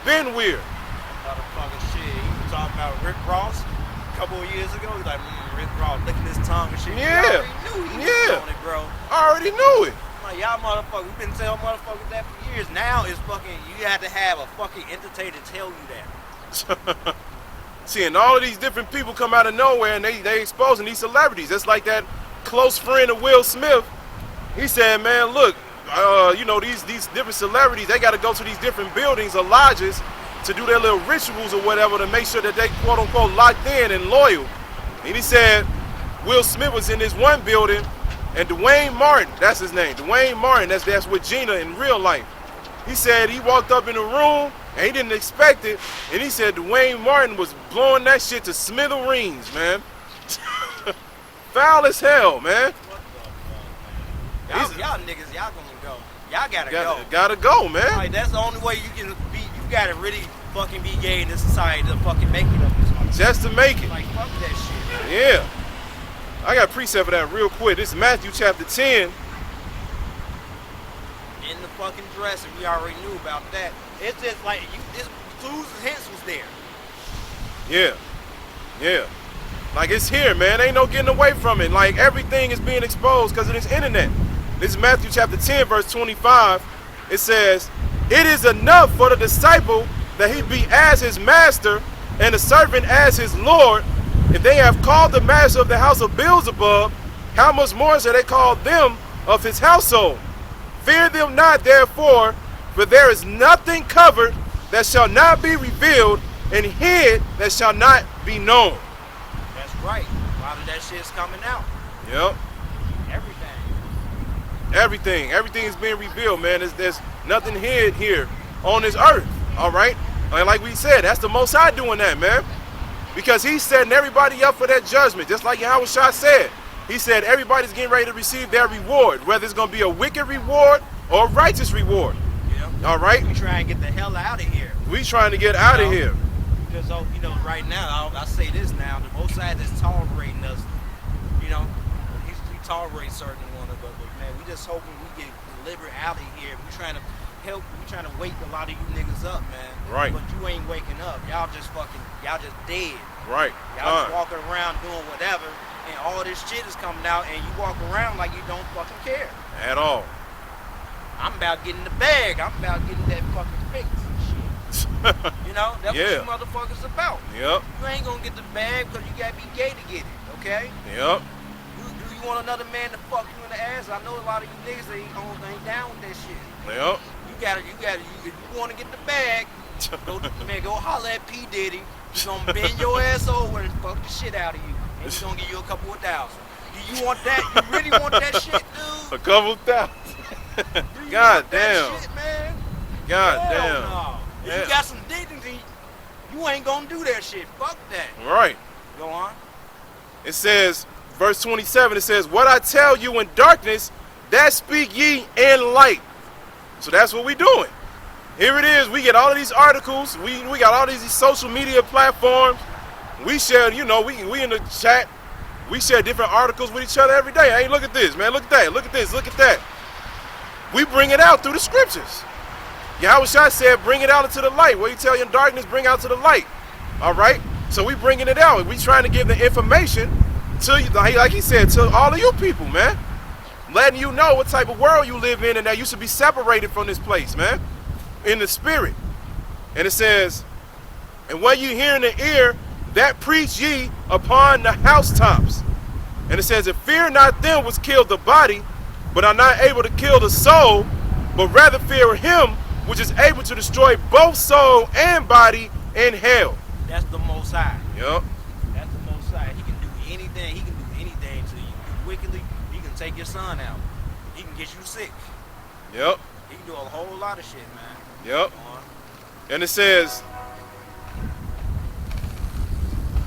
Motherfucking shit. He was talking about Rick Ross a couple of years ago. He's like, Rick Ross licking his tongue and shit. Yeah. You already knew he was doing it, bro. I already knew it. Like, y'all motherfuckers, we've been telling motherfuckers that for years. Now it's fucking, you have to have a fucking entertainer tell you that. Seeing all of these different people come out of nowhere, and they exposing these celebrities. That's like that close friend of Will Smith. He said, man, look, you know, these different celebrities, they got to go to these different buildings or lodges to do their little rituals or whatever to make sure that they quote unquote locked in and loyal. And he said Will Smith was in this one building, and Dwayne Martin, that's his name, Dwayne Martin, that's with Gina in real life. He said he walked up in the room and he didn't expect it, and he said Dwayne Martin was blowing that shit to smithereens, man. Foul as hell, man. Y'all niggas, y'all gonna go. Y'all gotta go. Gotta go, man. Like, that's the only way you can be. You gotta really fucking be gay in this society to fucking make it up this way. Just to make it. Like, fuck that shit. Yeah. I got a precept for that real quick. This is Matthew chapter 10. In the fucking dress, and we already knew about that. It's just like, this clues and hints was there. Yeah. Like, it's here, man. Ain't no getting away from it. Like, everything is being exposed because of this internet. This is Matthew chapter 10, verse 25. It says, it is enough for the disciple that he be as his master and the servant as his Lord. If they have called the master of the house of Beelzebub, how much more shall they call them of his household? Fear them not, therefore, for there is nothing covered that shall not be revealed, and hid that shall not be known. That's right. A lot of that shit's coming out. Yep. Everything. Everything is being revealed, man. There's nothing hid here on this earth. All right. And like we said, that's the Most High doing that, man. Because he's setting everybody up for that judgment. Just like Yahweh Shah said. He said everybody's getting ready to receive their reward, whether it's going to be a wicked reward or a righteous reward. Yeah. All right? We trying to get the hell out of here. We trying to get out of here. Because, right now, I say this now, the Most High is tolerating us. He tolerates certain one of us. But, man, we just hoping we get delivered out of here. We trying to help, we trying to wake a lot of you niggas up, man. Right. But you ain't waking up. Y'all just dead. Right. Y'all just walking around doing whatever. And all this shit is coming out, and you walk around like you don't fucking care. At all. I'm about getting the bag. I'm about getting that fucking fix and shit. That's what you motherfuckers about. Yep. You ain't gonna get the bag because you gotta be gay to get it, okay? Yep. Do you want another man to fuck you in the ass? I know a lot of you niggas ain't down with that shit. Yep. If you want to get the bag, go holler at P. Diddy. He's gonna bend your ass over and fuck the shit out of you. And he's gonna give you a couple of $1,000. You want that? You really want that shit, dude? A couple $1,000. God damn. That shit, man? God Hell damn. no. If you got some dignity, you ain't gonna do that shit. Fuck that. Right. Go on. It says, verse 27, it says, what I tell you in darkness, that speak ye in light. So that's what we doing. Here it is. We get all of these articles. We got all these social media platforms. We share, we in the chat. We share different articles with each other every day. Hey, look at this, man. Look at that. Look at this. Look at that. We bring it out through the scriptures. Yahweh Shah said, bring it out into the light. What you tell you in darkness, bring out to the light. All right? So we bringing it out. We trying to give the information to you, like he said, to all of you people, man. Letting you know what type of world you live in and that you should be separated from this place, man. In the spirit. And it says, and what you hear in the ear, that preach ye upon the housetops. And it says, and fear not them which kill the body, but are not able to kill the soul, but rather fear him which is able to destroy both soul and body in hell. That's the Most High. Yep. That's the Most High. He can do anything. He can do anything to you. Wickedly, he can take your son out. He can get you sick. Yep. He can do a whole lot of shit, man. Yep. And it says,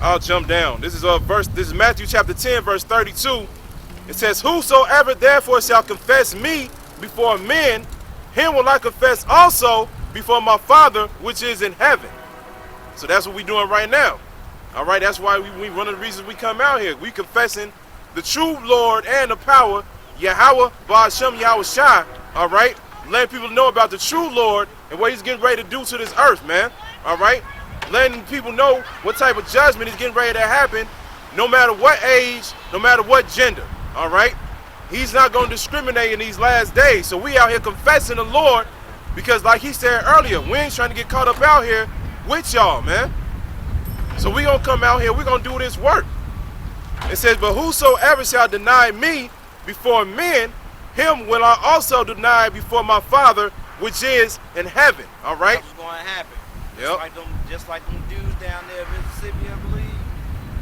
I'll jump down. This is Matthew chapter 10, verse 32. It says, whosoever therefore shall confess me before men, him will I confess also before my Father which is in heaven. So that's what we're doing right now. All right, that's why one of the reasons we come out here. We confessing the true Lord and the power, Yahweh, Ba'ashem, Yahweh Shai. All right, letting people know about the true Lord and what he's getting ready to do to this earth, man. All right, letting people know what type of judgment is getting ready to happen, no matter what age, no matter what gender. All right, he's not going to discriminate in these last days. So we out here confessing the Lord because, like he said earlier, we ain't trying to get caught up out here with y'all, man. So we gonna come out here, we gonna do this work. It says, but whosoever shall deny me before men, him will I also deny before my Father which is in heaven. All right? That's what's gonna happen. Yep. Just like them dudes down there in Mississippi, I believe.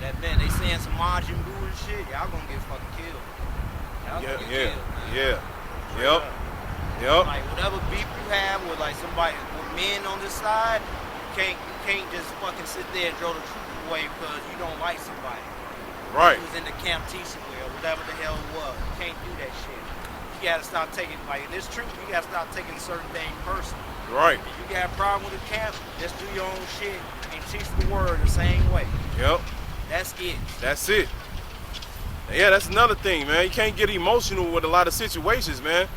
That man, they saying some Majin Buu and shit. Y'all gonna get fucking killed. Y'all gonna get killed, man. Yep. Yep. Like whatever beef you have with like somebody with men on this side, you can't just fucking sit there and throw the truth away because you don't like somebody. Right. He was in the Camp Tisaway or whatever the hell it was. You can't do that shit. You gotta stop taking, like in this truth, you gotta stop taking certain things personal. Right. If you got a problem with the camp, just do your own shit and teach the word the same way. Yep. That's it. That's it. Yeah, that's another thing, man. You can't get emotional with a lot of situations, man.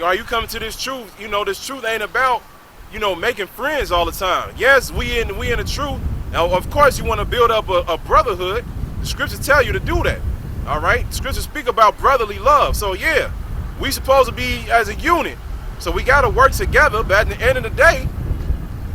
Are you coming to this truth? This truth ain't about, making friends all the time. Yes, we in the truth. Now, of course, you want to build up a brotherhood. The scriptures tell you to do that. All right? The scriptures speak about brotherly love. So, yeah, we supposed to be as a unit. So we got to work together. But at the end of the day,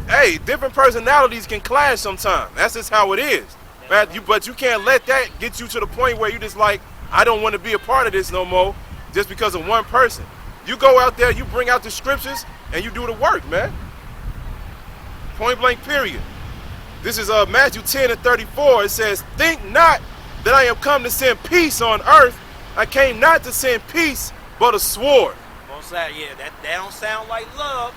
hey, different personalities can clash sometimes. That's just how it is. But you can't let that get you to the point where you just like, I don't want to be a part of this no more just because of one person. You go out there, you bring out the scriptures, and you do the work, man. Point blank, period. This is Matthew 10 and 34. It says, think not that I am come to send peace on earth. I came not to send peace, but a sword. Yeah, that don't sound like love.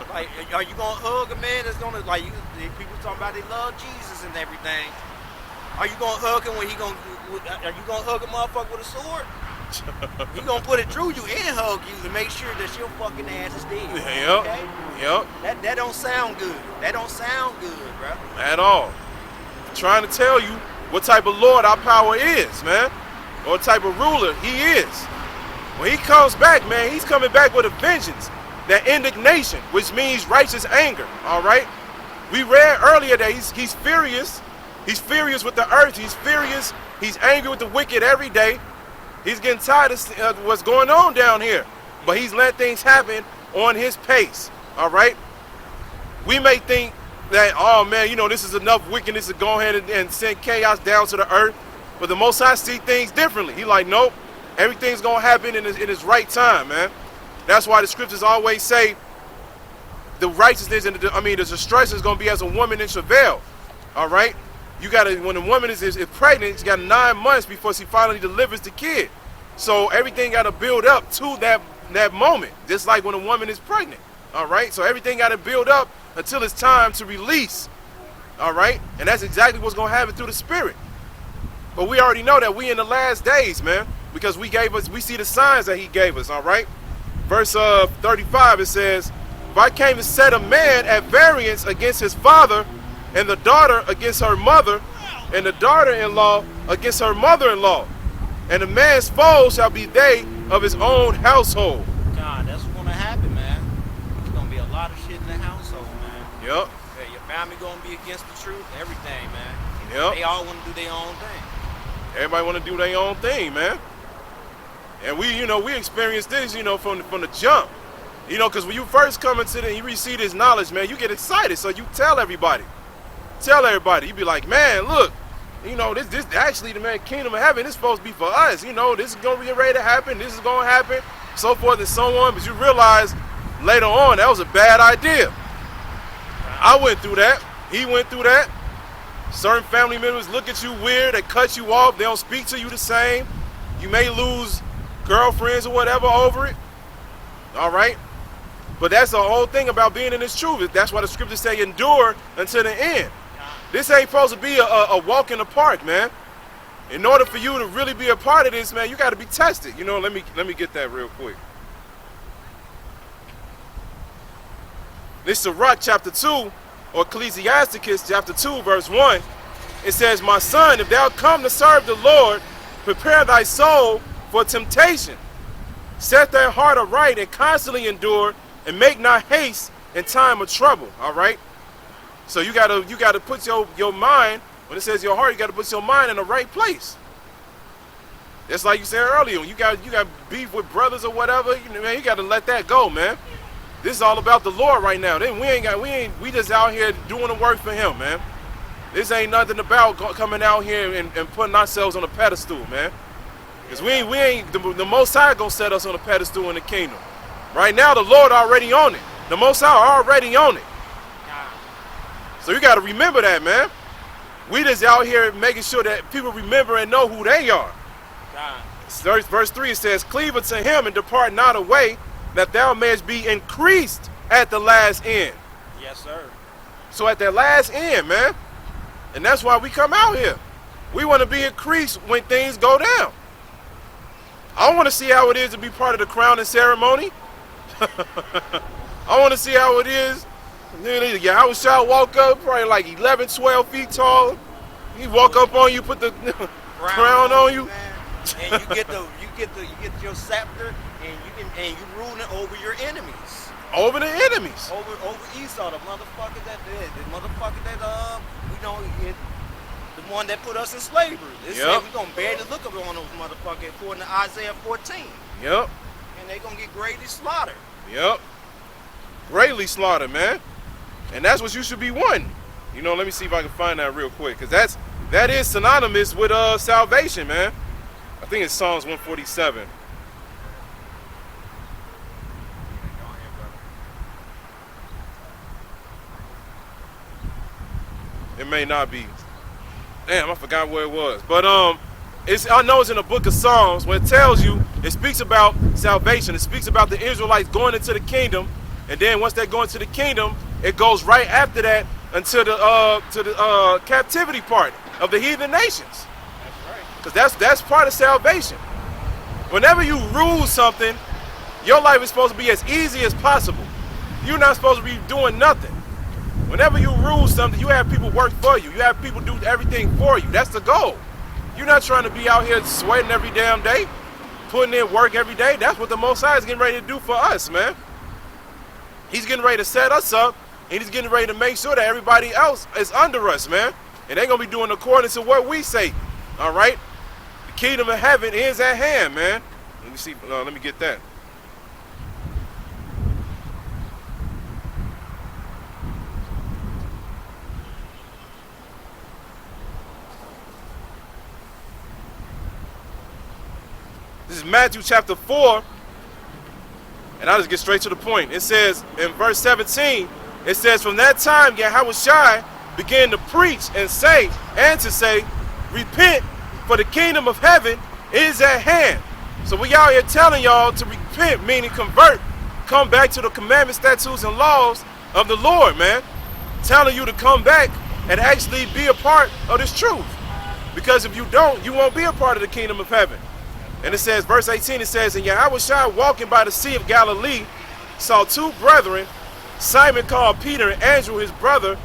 Like, are you gonna hug a man that's gonna, like, people talking about they love Jesus and everything? Are you gonna hug him when are you gonna hug a motherfucker with a sword? He gonna put it through you and hug you to make sure that your fucking ass is dead. Yep. Okay? Yep. That don't sound good. That don't sound good, bro. At all. I'm trying to tell you what type of Lord our power is, man. Or what type of ruler he is. When he comes back, man, he's coming back with a vengeance. That indignation, which means righteous anger, all right? We read earlier that he's furious. He's furious with the earth. He's furious. He's angry with the wicked every day. He's getting tired of what's going on down here. But he's letting things happen on his pace, all right? We may think that, oh, man, you know, this is enough wickedness to go ahead and send chaos down to the earth. But the Most High see things differently. He like, nope. Everything's going to happen in its right time, man. That's why the scriptures always say the righteousness and the destruction is going to be as a woman in travail, all right? You got to, when a woman is pregnant, she got 9 months before she finally delivers the kid. So everything got to build up to that moment, just like when a woman is pregnant, all right? So everything got to build up until it's time to release, all right? And that's exactly what's going to happen through the Spirit. But we already know that we in the last days, man. Because we see the signs that he gave us, all right? Verse 35, it says, if I came to set a man at variance against his father, and the daughter against her mother, and the daughter-in-law against her mother-in-law, and the man's foes shall be they of his own household. God, that's what's gonna happen, man. There's gonna be a lot of shit in the household, man. Yep. Yeah, your family gonna be against the truth, everything, man. Yep. They all wanna do their own thing. Everybody want to do their own thing, man. And we experienced this, from the jump. Because when you first come into you receive this knowledge, man, you get excited. So you tell everybody. You be like, man, look, this actually the man kingdom of heaven is supposed to be for us. This is going to be ready to happen. This is going to happen, so forth and so on. But you realize later on that was a bad idea. I went through that. He went through that. Certain family members look at you weird. They cut you off. They don't speak to you the same. You may lose girlfriends or whatever over it, all right? But that's the whole thing about being in this truth. That's why the scriptures say endure until the end. This ain't supposed to be a walk in the park, man. In order for you to really be a part of this, man, you got to be tested. Let me get that real quick. This is Sirach chapter 2, or Ecclesiasticus chapter 2, verse 1. It says, my son, if thou come to serve the Lord, prepare thy soul for temptation. Set thy heart aright and constantly endure, and make not haste in time of trouble. All right. So you gotta put your mind, when it says your heart, you gotta put your mind in the right place. Just like you said earlier, when you got beef with brothers or whatever, man, you gotta let that go, man. This is all about the Lord right now. Then we just out here doing the work for him, man. This ain't nothing about coming out here and putting ourselves on a pedestal, man. Because we ain't the Most High gonna set us on a pedestal in the kingdom. Right now, the Lord already on it. The Most High already on it. So you gotta remember that, man. We just out here making sure that people remember and know who they are. Verse 3, it says, cleave unto him and depart not away, that thou mayest be increased at the last end. Yes, sir. So at that last end, man. And that's why we come out here. We want to be increased when things go down. I want to see how it is to be part of the crowning ceremony. I want to see how it is. Yahushua walk up, probably like 11, 12 feet tall. He walk up on you, put the crown on you. Man. And you get your scepter, and you ruling over your enemies. Over the enemies. Over Esau, the motherfucker that the one that put us in slavery. They said we gonna barely look up on those motherfuckers according to Isaiah 14. Yep. And they gonna get greatly slaughtered. Yep. Greatly slaughtered, man. And that's what you should be wanting. Let me see if I can find that real quick, because that is synonymous with salvation, man. I think it's Psalms 147. may not be. Damn, I forgot where it was. But I know it's in the book of Psalms where it tells you, it speaks about salvation. It speaks about the Israelites going into the kingdom, and then once they go into the kingdom, it goes right after that until the captivity part of the heathen nations. That's right. Because that's part of salvation. Whenever you rule something, your life is supposed to be as easy as possible. You're not supposed to be doing nothing. Whenever you rule something, you have people work for you. You have people do everything for you. That's the goal. You're not trying to be out here sweating every damn day, putting in work every day. That's what the Most High is getting ready to do for us, man. He's getting ready to set us up, and he's getting ready to make sure that everybody else is under us, man. And they're going to be doing according to what we say, all right? The kingdom of heaven is at hand, man. Let me see. Let me get that. This is Matthew chapter 4, and I'll just get straight to the point. It says in verse 17, it says, from that time Yahushua began to preach and to say, repent, for the kingdom of heaven is at hand. So we out here telling y'all to repent, meaning convert, come back to the commandments, statutes, and laws of the Lord, man. Telling you to come back and actually be a part of this truth. Because if you don't, you won't be a part of the kingdom of heaven. And it says, verse 18, it says, and Yahushua walking by the sea of Galilee saw two brethren, Simon called Peter and Andrew his brother,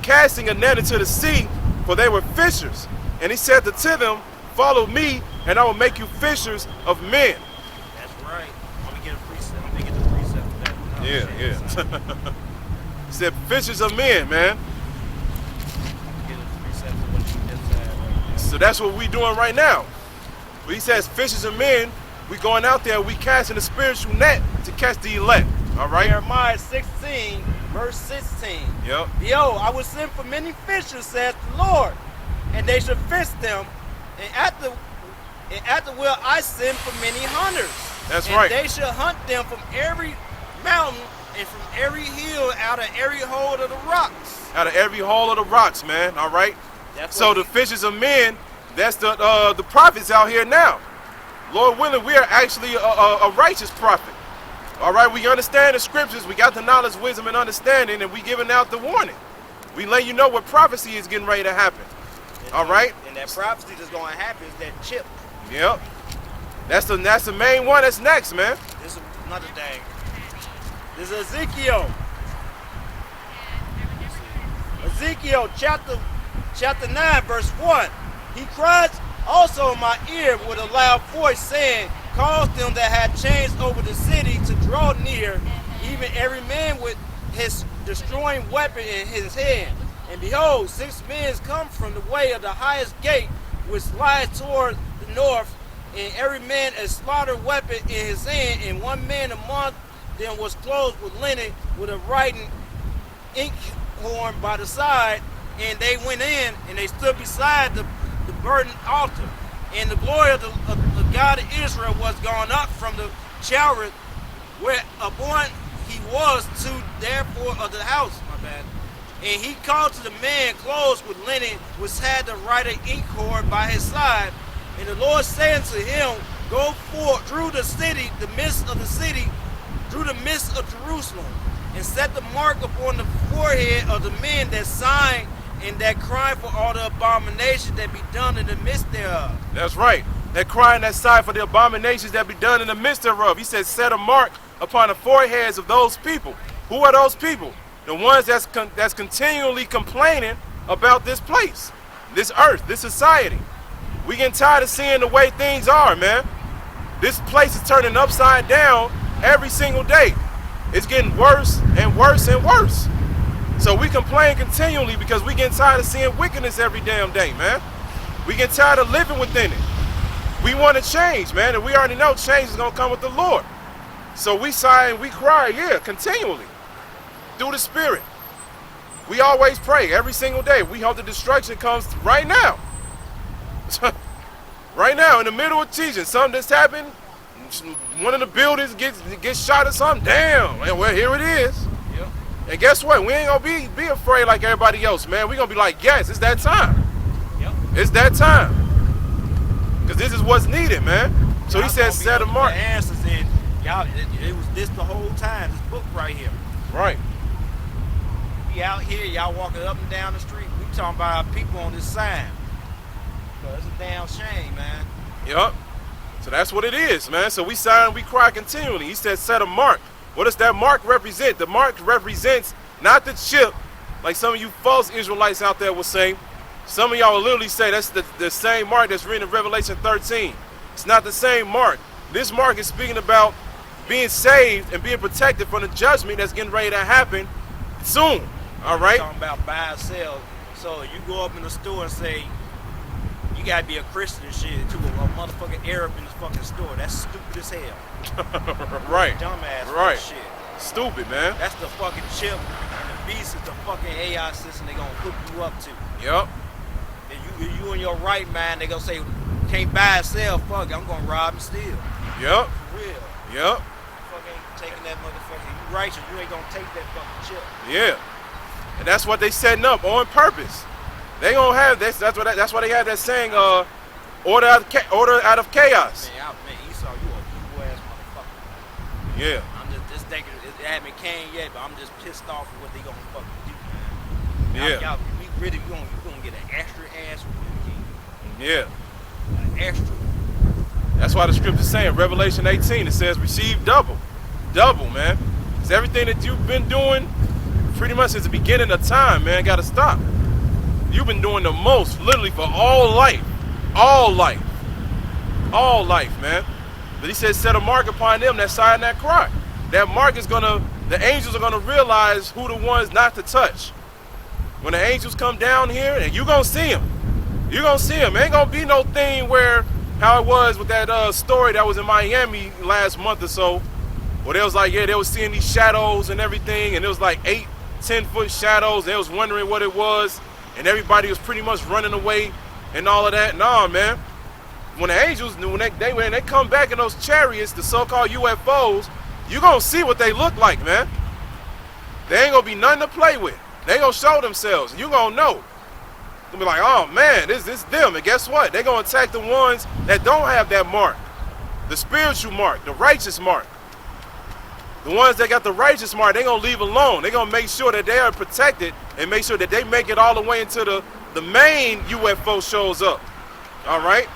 casting a net into the sea, for they were fishers. And he said to them, follow me, and I will make you fishers of men. That's right. Let me get a precept. Let me get the precept of that. Yeah. He said, fishers of men, man. Get a precept of what you just said right there. So that's what we doing right now. When he says fishers of men, we going out there, we casting a spiritual net to catch the elect. All right? Jeremiah 16, verse 16. Yep. Behold, I will send for many fishers, says the Lord, and they shall fish them, and at the will I send for many hunters. That's and right. They shall hunt them from every mountain and from every hill, out of every hole of the rocks. Out of every hole of the rocks, man. All right? So the fishers of men, that's the prophets out here now. Lord willing, we are actually a righteous prophet. All right, we understand the scriptures. We got the knowledge, wisdom, and understanding, and we giving out the warning. We let you know what prophecy is getting ready to happen. All right? And that prophecy that's going to happen is that chip. Yep. That's the main one that's next, man. This is another thing. This is Ezekiel. Ezekiel chapter 9, verse 1. He cries also in my ear with a loud voice, saying, cause them that had changed over the city to draw near, even every man with his destroying weapon in his hand. And behold, 6 men come from the way of the highest gate, which lies toward the north, and every man a slaughter weapon in his hand, and one man among them was clothed with linen, with a writing inkhorn by the side. And they went in, and they stood beside the burden altar. And the glory of the God of Israel was gone up from the chariot where upon he was to therefore of the house. My bad. And he called to the man clothed with linen, which had the writing inkhorn by his side. And the Lord said unto him, go forth through the city, the midst of the city, through the midst of Jerusalem, and set the mark upon the forehead of the men that sign and that cry for all the abominations that be done in the midst thereof. That's right. That cry and that sigh for the abominations that be done in the midst thereof. He said, set a mark upon the foreheads of those people. Who are those people? The ones that's continually complaining about this place, this earth, this society. We getting tired of seeing the way things are, man. This place is turning upside down every single day. It's getting worse and worse and worse. So we complain continually because we getting tired of seeing wickedness every damn day, man. We get tired of living within it. We want to change, man, and we already know change is going to come with the Lord. So we sigh and we cry, yeah, continually, through the Spirit. We always pray every single day. We hope the destruction comes right now. Right now, in the middle of teaching, something that's happened, one of the buildings gets shot or something, damn, well, here it is. Yep. And guess what? We ain't gonna be afraid like everybody else, man. We gonna be like, yes, it's that time. Yep. It's that time. Because this is what's needed, man. So he said, set a mark. The answers in y'all. It was this the whole time. This book right here. Right. We out here, y'all walking up and down the street. We talking about our people on this sign. So it's a damn shame, man. Yup. So that's what it is, man. So we sign, we cry continually. He said, set a mark. What does that mark represent? The mark represents not the chip, like some of you false Israelites out there will say. Some of y'all will literally say that's the same mark that's written in Revelation 13. It's not the same mark. This mark is speaking about being saved and being protected from the judgment that's getting ready to happen soon. All right? Talking about buy and sell. So you go up in the store and say, you gotta be a Christian and shit to a motherfucking Arab in this fucking store. That's stupid as hell. Right. Dumbass Right. shit. Stupid, man. That's the fucking chip. And the beast is the fucking AI system they gonna hook you up to. Yup. And you in your right mind, they gonna say, can't buy and sell, fuck it, I'm gonna rob and steal. Yup. For real. Yup. Fuck ain't taking that motherfucker. You righteous, you ain't gonna take that fucking chip. Yeah. And that's what they setting up on purpose. They gonna have this. That's why they have that saying, order out of chaos. Man, Esau, you a evil ass motherfucker. Yeah. I'm just thinking it haven't came yet, but I'm just pissed off with what they gonna fucking do, man. Yeah. We gonna get an extra ass with Yeah. an extra. That's why the scripture's saying, Revelation 18, it says, receive double. Double, man. It's everything that you've been doing pretty much since the beginning of time, man, gotta stop. You've been doing the most, literally, for all life. All life. All life, man. But he says, set a mark upon them that sigh and that cry. That mark is gonna, the angels are gonna realize who the ones not to touch. When the angels come down here, and you gonna see them. You gonna see them. Ain't gonna be no thing where, how it was with that story that was in Miami last month or so, where they was like, yeah, they was seeing these shadows and everything, and it was like 8-10-foot shadows. They was wondering what it was, and everybody was pretty much running away and all of that. Nah, man. When the angels, when they come back in those chariots, the so-called UFOs, you gonna see what they look like, man. They ain't gonna be nothing to play with. They gonna show themselves, and you gonna know. You'll be like, oh man, this them. And guess what? They gonna attack the ones that don't have that mark, the spiritual mark, the righteous mark. The ones that got the righteous mark, they gonna leave alone. They gonna make sure that they are protected and make sure that they make it all the way into the main UFO shows up. All right?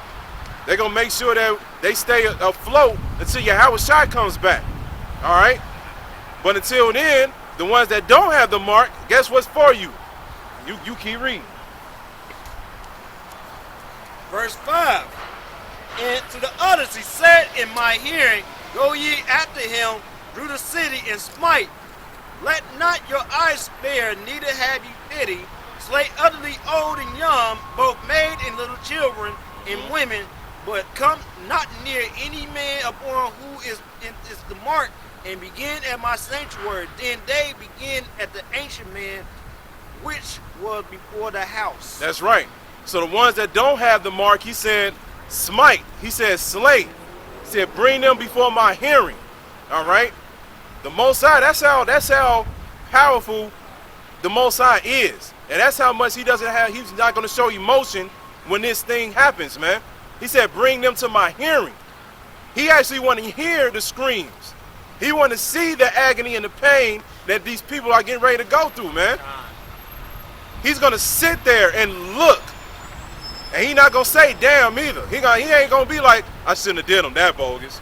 They're gonna make sure that they stay afloat until Yahweh Shai comes back. All right? But until then, the ones that don't have the mark, guess what's for you? You keep reading. Verse 5. And to the others he said in my hearing, go ye after him through the city and smite. Let not your eyes spare, neither have ye pity. Slay utterly old and young, both maid and little children and women, but come not near any man upon who is the mark, and begin at my sanctuary. Then they begin at the ancient man, which was before the house. That's right. So the ones that don't have the mark, he said, smite. He said, slay. He said, bring them before my hearing. All right? The Most High, that's how powerful the Most High is. And that's how much he's not going to show emotion when this thing happens, man. He said, bring them to my hearing. He actually want to hear the screams. He want to see the agony and the pain that these people are getting ready to go through, man. He's going to sit there and look. And he not going to say damn either. He ain't going to be like, I shouldn't have did him that bogus.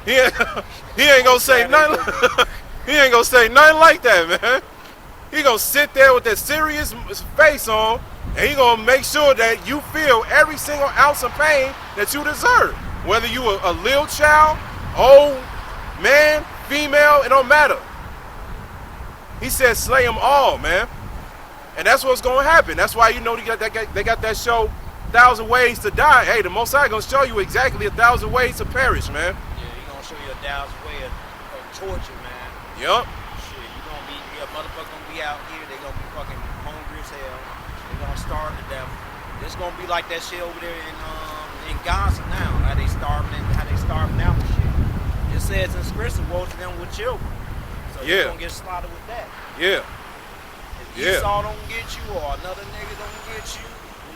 he ain't going to say nothing. He ain't going to say nothing like that, man. He going to sit there with that serious face on, and he going to make sure that you feel every single ounce of pain that you deserve. Whether you a little child, old, man, female, it don't matter. He said slay them all, man. And that's what's going to happen. That's why, you know, they got that show, 1,000 Ways to Die. Hey, the Most High going to show you exactly 1,000 ways to perish, man. Yeah, he going to show you 1,000 ways of torture, man. Yup. Shit, you going to be, your motherfucker going to be out here, they going to be fucking hungry as hell. They going to starve to death. It's going to be like that shit over there in Gaza now, how they starving out and shit. It says in scripture, woe to them with children. So So Yeah. you're going to get slaughtered with that. Yeah. If Yeah. Esau don't get you or another nigga don't get you,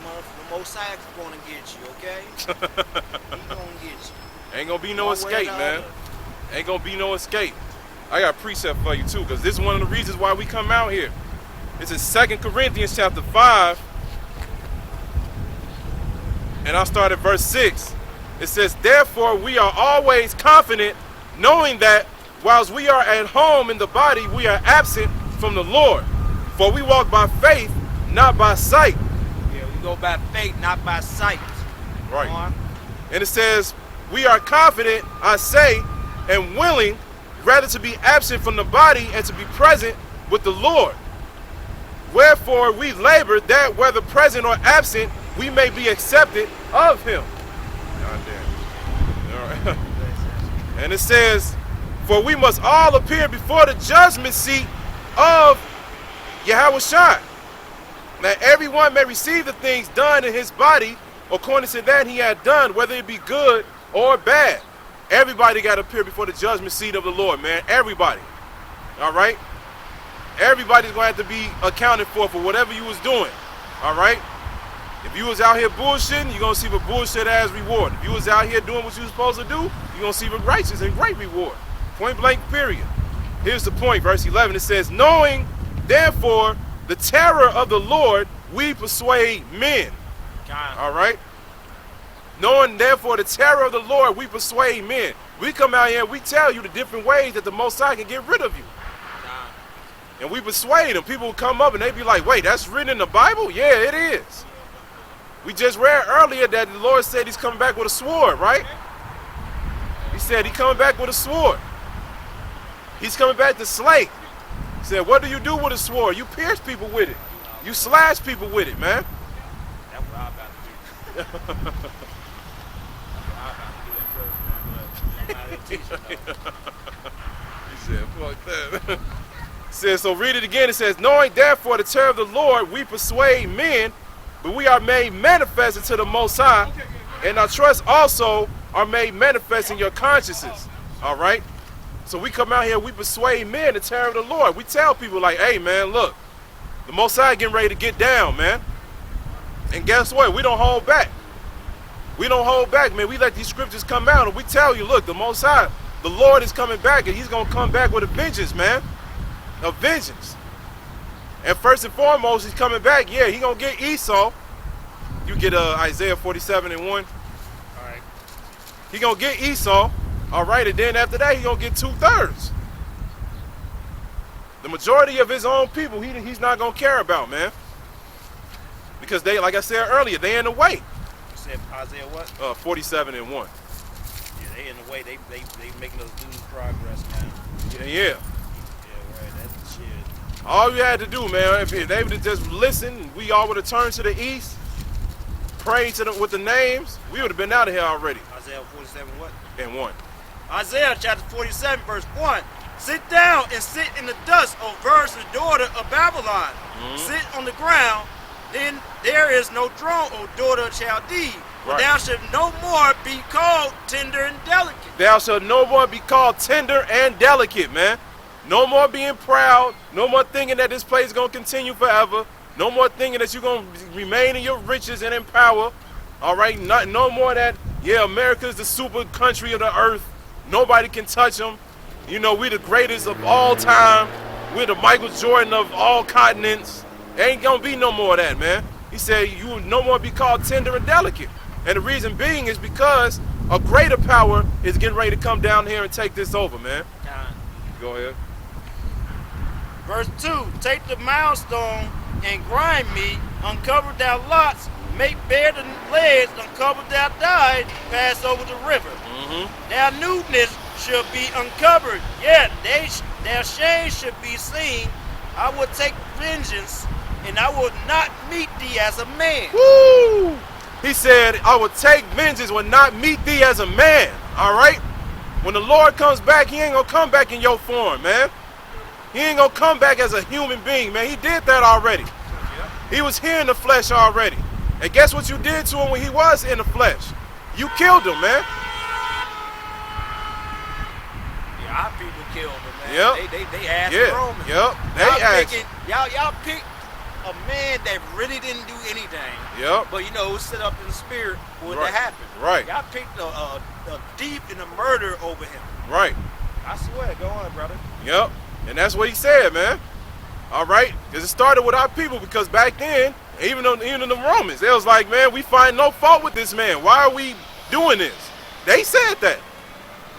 the Most High is going to get you, okay? He going to get you. Ain't gonna be no One way or escape, the man. other. Ain't gonna be no escape. I got a precept for you too, because this is one of the reasons why we come out here. It's in 2 Corinthians chapter 5. And I'll start at verse 6. It says, therefore we are always confident, knowing that whilst we are at home in the body, we are absent from the Lord. For we walk by faith, not by sight. Yeah, we go by faith, not by sight. Right. Come on. And it says, we are confident, I say, and willing, rather to be absent from the body and to be present with the Lord. Wherefore we labor that whether present or absent, we may be accepted of him. God damn. All right. And it says, for we must all appear before the judgment seat of Yahushua, that everyone may receive the things done in his body according to that he had done, whether it be good or bad. Everybody got to appear before the judgment seat of the Lord, man. Everybody. All right? Everybody's going to have to be accounted for whatever you was doing. All right? If you was out here bullshitting, you're going to see the bullshit as reward. If you was out here doing what you was supposed to do, you're going to see the righteous and great reward. Point blank, period. Here's the point, verse 11. It says, knowing, therefore, the terror of the Lord, we persuade men. All right? Knowing, therefore, the terror of the Lord, we persuade men. We come out here and we tell you the different ways that the Most High can get rid of you. And we persuade them. People will come up and they be like, wait, that's written in the Bible? Yeah, it is. We just read earlier that the Lord said he's coming back with a sword, right? He said he's coming back with a sword. He's coming back to slay. He said, what do you do with a sword? You pierce people with it. You slash people with it, man. That's what I'm about to do. That's what I'm about to do in church, man. But I'm not a teacher, though. He said, fuck that. It says, so read it again. It says, knowing therefore the terror of the Lord, we persuade men, but we are made manifest unto the Most High, and our trust also are made manifest in your consciences. All right? So we come out here, we persuade men the terror of the Lord. We tell people like, hey, man, look, the Most High getting ready to get down, man. And guess what? We don't hold back. We don't hold back, man. We let these scriptures come out, and we tell you, look, the Most High, the Lord is coming back, and he's going to come back with a vengeance, man. A vengeance. And first and foremost, he's coming back. Yeah, he gonna get Esau. You get Isaiah 47:1. All right. He gonna get Esau. All right, and then after that, he gonna get 2/3. The majority of his own people, he's not gonna care about, man. Because they, like I said earlier, they in the way. You said Isaiah what? 47:1. Yeah, they in the way. They making us lose progress, man. Yeah. Yeah, right. That's the shit. All you had to do, man, if they would have just listened, we all would have turned to the east, prayed to them with the names, we would have been out of here already. Isaiah 47 what? And one. Isaiah chapter 47 verse 1. Sit down and sit in the dust, O Virgin, the daughter of Babylon. Sit on the ground, then there is no throne, O daughter of Chaldee. Right. Thou shalt no more be called tender and delicate. Thou shalt no more be called tender and delicate, man. No more being proud. No more thinking that this place is going to continue forever. No more thinking that you're going to remain in your riches and in power. All right? No more that, yeah, America is the super country of the earth. Nobody can touch them. You know, we're the greatest of all time. We're the Michael Jordan of all continents. Ain't going to be no more of that, man. He said you will no more be called tender and delicate. And the reason being is because a greater power is getting ready to come down here and take this over, man. Go ahead. Verse 2. Take the milestone and grind me, uncover thou lots, make bare the ledge, uncover thou died, pass over the river. Their newness shall be uncovered, yet their shame should be seen. I will take vengeance, and I will not meet thee as a man. Woo! He said, I will take vengeance, will not meet thee as a man. All right? When the Lord comes back, he ain't going to come back in your form, man. He ain't going to come back as a human being, man. He did that already. He was here in the flesh already. And guess what you did to him when he was in the flesh? You killed him, man. Yeah, our people killed him, man. Yep. They asked Yeah. Roman. Yep. They Y'all asked. picking, y'all picked a man that really didn't do anything. Yep. But it was set up in the spirit for it Right. to happen. Right. Y'all picked a deep in the murder over him. Right. I swear, go on, brother. Yep. And that's what he said, man. All right. Because it started with our people. Because back then, even in the Romans, they was like, man, we find no fault with this man. Why are we doing this? They said that.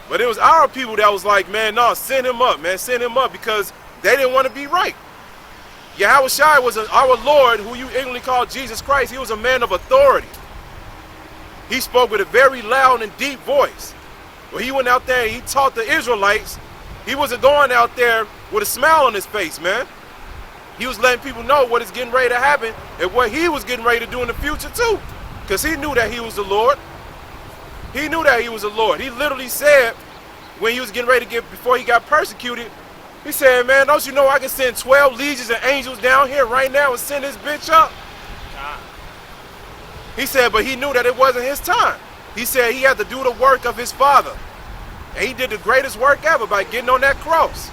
But it was our people that was like, man, no, send him up, man. Send him up because they didn't want to be right. Yahweh Shai was our Lord, who you ignorantly call Jesus Christ. He was a man of authority. He spoke with a very loud and deep voice. When he went out there and he taught the Israelites, he wasn't going out there with a smile on his face, man. He was letting people know what is getting ready to happen and what he was getting ready to do in the future too. Because he knew that he was the Lord. He knew that he was the Lord. He literally said when he was getting ready to before he got persecuted, he said, man, don't you know I can send 12 legions of angels down here right now and send this bitch up? He said, but he knew that it wasn't his time. He said he had to do the work of his Father. And he did the greatest work ever by getting on that cross.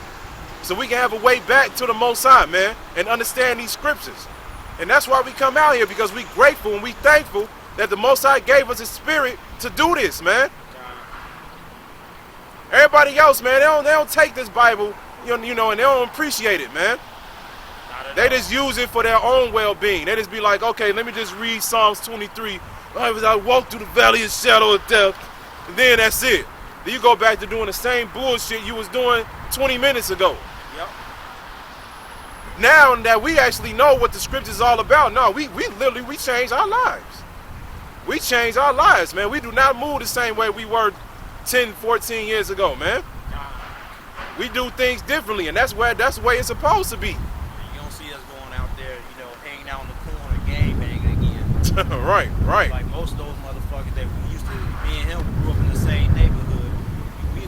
So we can have a way back to the Most High, man, and understand these scriptures. And that's why we come out here, because we grateful and we thankful that the Most High gave us His Spirit to do this, man. Everybody else, man, they don't take this Bible, you know, and they don't appreciate it, man. They just use it for their own well-being. They just be like, okay, let me just read Psalms 23. I walk through the valley of shadow of death, and then that's it. Then you go back to doing the same bullshit you was doing 20 minutes ago. Yep. Now that we actually know what the scripture is all about, no, we literally changed our lives. We changed our lives, man. We do not move the same way we were 10, 14 years ago, man. We do things differently, and that's the way it's supposed to be. You don't see us going out there, hanging out in the corner, game banging again. Right. Like most of those motherfuckers that we used to, me and him grew up in the same neighborhood.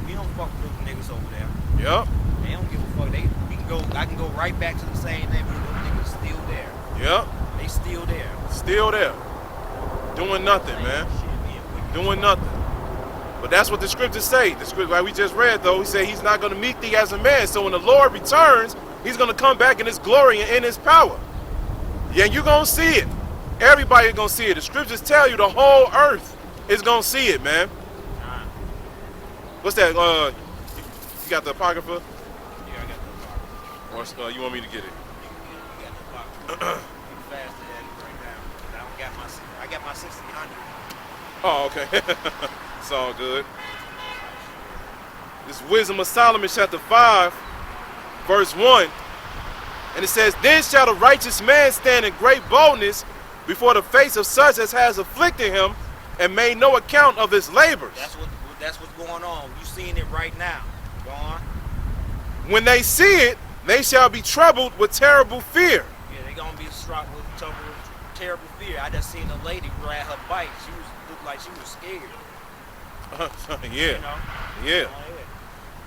We don't fuck with those niggas over there. Yep. They don't give a fuck. I can go right back to the same neighborhood. Those niggas still there. Yep. They still there. Still there. Doing nothing, man. Doing nothing. But that's what the scriptures say. The scripture, like we just read, though, he said he's not going to meet thee as a man. So when the Lord returns, he's going to come back in his glory and in his power. Yeah, you're going to see it. Everybody's going to see it. The scriptures tell you the whole earth is going to see it, man. What's that? You got the Apocrypha? Yeah, I got the Apocrypha. Or you want me to get it? You got the Apocrypha. You faster than it right now. I got my 1600. Oh, okay. It's all good. This Wisdom of Solomon, chapter 5, verse 1. And it says, then shall the righteous man stand in great boldness before the face of such as has afflicted him and made no account of his labors. That's what's going on. You seeing it right now. Go on. When they see it, they shall be troubled with terrible fear. Yeah, they gonna be struck with terrible fear. I just seen a lady grab her bike. Looked like she was scared. Yeah. You know? Yeah.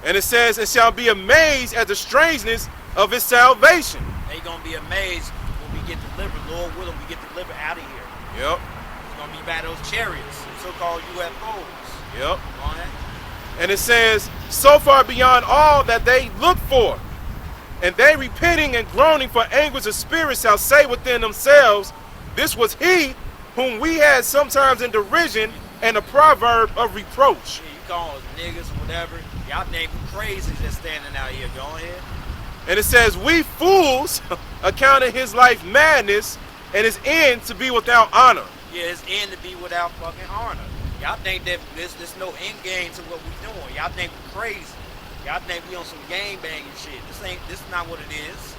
And it says, it shall be amazed at the strangeness of his salvation. They gonna be amazed when we get delivered. Lord willing, we get delivered out of here. Yep. It's gonna be by those chariots, so-called UFOs. Yep. On it. And it says, so far beyond all that they look for. And they repenting and groaning for anguish of spirit shall say within themselves, this was he whom we had sometimes in derision and a proverb of reproach. Yeah, you call us niggas or whatever. Y'all name crazy just standing out here. Go ahead. And it says, we fools accounted his life madness and his end to be without honor. Yeah, his end to be without fucking honor. Y'all think that there's no end game to what we doing. Y'all think we crazy. Y'all think we on some game banging shit. This is not what it is.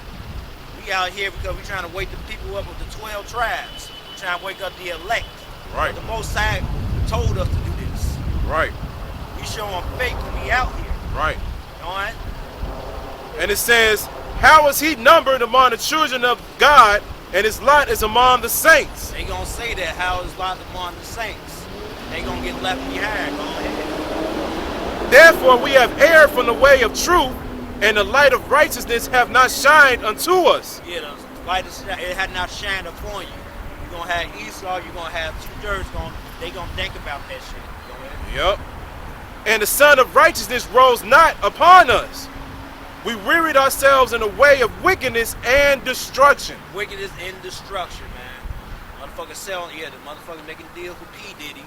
We out here because we trying to wake the people up with the 12 tribes. We trying to wake up the elect. Right. The Most High told us to do this. Right. We showing fake when we out here. Right. Alright? And it says, how is he numbered among the children of God, and his lot is among the saints? They gonna say that, how is lot among the saints? They gonna get left behind. Go ahead. Therefore we have erred from the way of truth, and the light of righteousness have not shined unto us. Yeah, the light it had not shined upon you. You're gonna have Esau, you're gonna have two-thirds they gonna think about that shit. Go ahead. Yep. And the sun of righteousness rose not upon us. We wearied ourselves in the way of wickedness and destruction. Wickedness and destruction, man. Motherfucker selling, the motherfucker making deals with P. Diddy.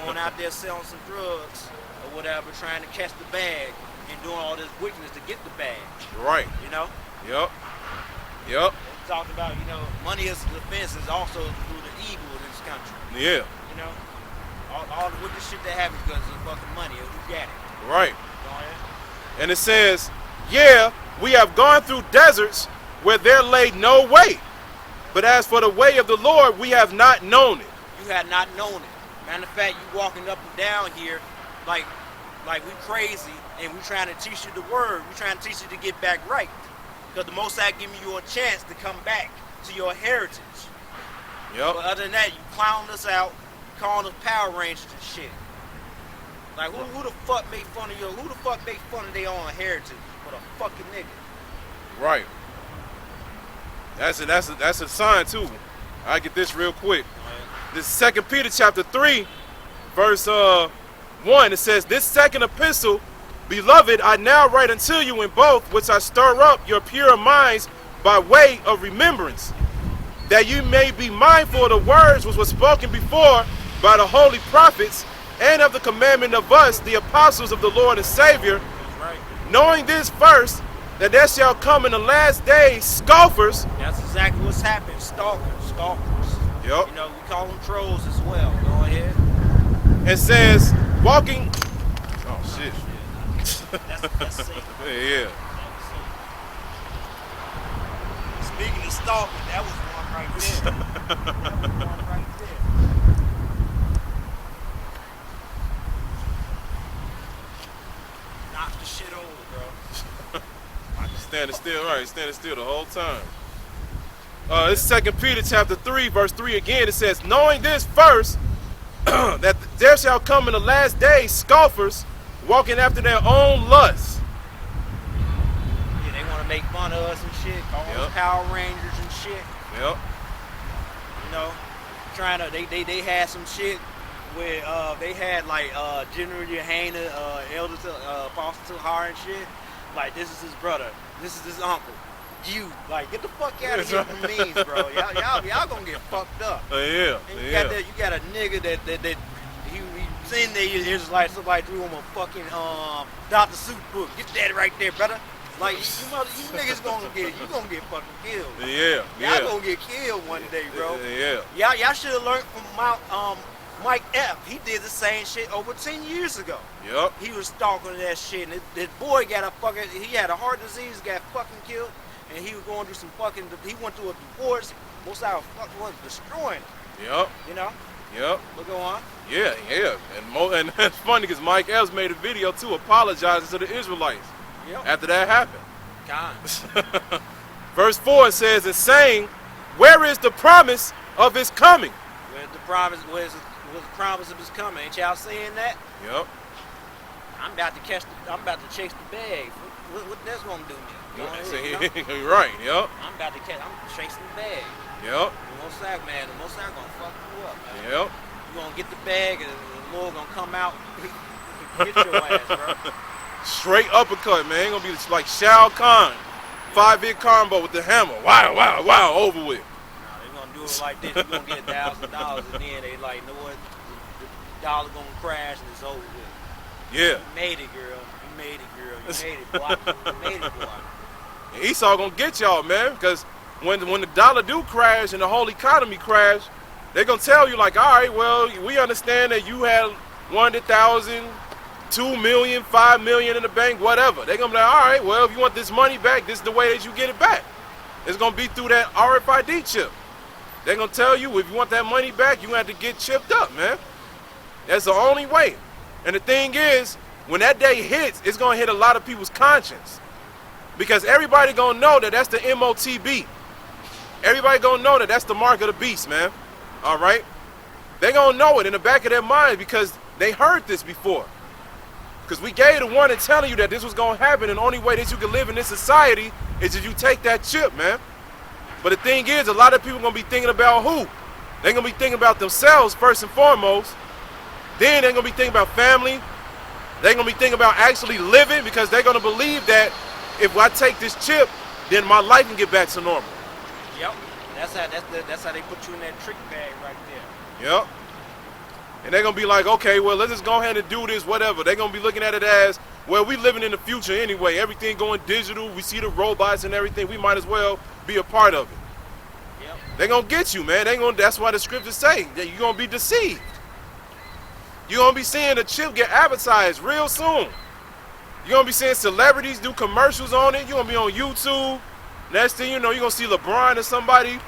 Going out there selling some drugs or whatever, trying to catch the bag and doing all this wickedness to get the bag. Right. You know? Yep. Yep. They talked about, money is the defense is also through the evil in this country. Yeah. You know? All the wicked shit that happens because of fucking money or who got it. Right. Go ahead. And it says, yeah, we have gone through deserts where there lay no way. But as for the way of the Lord, we have not known it. You had not known it. Matter of fact, you walking up and down here like we crazy, and we trying to teach you the word. We trying to teach you to get back right. Because the Most High giving you a chance to come back to your heritage. Yep. But other than that, you clown us out, calling us Power Rangers and shit. Like who the fuck made fun of who the fuck made fun of their own heritage with a fucking nigga? Right. That's a sign too. I get this real quick. This 2 Peter chapter 3, verse 1, it says, this second epistle, beloved, I now write unto you in both, which I stir up your pure minds by way of remembrance, that you may be mindful of the words which were spoken before by the holy prophets, and of the commandment of us, the apostles of the Lord and Savior, Right. knowing this first, that there shall come in the last days scoffers. That's exactly what's happened. Stalkers. Yep. We call them trolls as well. Go ahead. And says, walking. Oh shit. That's safe. Yeah. Speaking of stalking, that was one right there. That was one right there. Knock the shit over, bro. Standing still, right? Standing still the whole time. This 2 Peter chapter 3, verse 3 again. It says, knowing this first, that there shall come in the last days scoffers, walking after their own lusts. Yeah, they want to make fun of us and shit, call us Power Rangers and shit. Yep. Trying to they had some shit where they had like General Yohana, Elder Apostle Tahar and shit. Like, this is his brother, this is his uncle. You get the fuck out of here from means, bro. Y'all gonna get fucked up. Yeah. And you got a nigga that he seen the Israelites, somebody threw him a fucking Dr. Seuss book. Get that right there, brother. Like, you niggas gonna get fucking killed. Yeah. Y'all gonna get killed one day, bro. Yeah. Y'all should have learned from Mike F. He did the same shit over 10 years ago. Yep. He was stalking that shit, and this boy he had a heart disease, got fucking killed. And he was going through he went through a divorce. Most of our fucking was destroying him. Yep. Yep. But go on. Yeah. And it's funny because Mike Epps made a video too, apologizing to the Israelites after that happened. God. Verse 4 says, it's saying, where is the promise of his coming? Where's the promise of his coming? Ain't y'all saying that? Yep. I'm about to chase the bag. What that's gonna do me? Right, yep. I'm chasing the bag. Yep. The Most High gonna fuck you up, man. Yep. You gonna get the bag and the Lord gonna come out get your ass, bro. Straight uppercut, man. Ain't gonna be like Shao Kahn. 5-hit combo with the hammer. Wow, over with. Nah, they gonna do it like this. You gonna get $1,000 and then they like, you know what? The dollar gonna crash and it's over with. Yeah. You made it, girl. You made it, boy. You made it, boy. Esau gonna get y'all, man, because when the dollar do crash and the whole economy crash, they're gonna tell you like, all right, well, we understand that you had 100,000, 2 million, 5 million in the bank, whatever. They're gonna be like, all right, well, if you want this money back, this is the way that you get it back. It's gonna be through that RFID chip. They're gonna tell you if you want that money back, you have to get chipped up, man. That's the only way. And the thing is, when that day hits, it's gonna hit a lot of people's conscience. Because everybody gonna know that that's the MOTB. Everybody gonna know that that's the mark of the beast, man. All right? They gonna know it in the back of their mind because they heard this before. Because we gave the warning telling you that this was gonna happen, and the only way that you can live in this society is if you take that chip, man. But the thing is, a lot of people gonna be thinking about who? They're gonna be thinking about themselves first and foremost. Then they're gonna be thinking about family. They're gonna be thinking about actually living because they're gonna believe that if I take this chip, then my life can get back to normal. Yep. That's how they put you in that trick bag right there. Yep. And they're going to be like, okay, well, let's just go ahead and do this, whatever. They're going to be looking at it as, well, we living in the future anyway. Everything going digital. We see the robots and everything. We might as well be a part of it. Yep. They're going to get you, man. That's why the scriptures say that you're going to be deceived. You're going to be seeing the chip get advertised real soon. You're going to be seeing celebrities do commercials on it. You're going to be on YouTube. Next thing you know, you're going to see LeBron or somebody.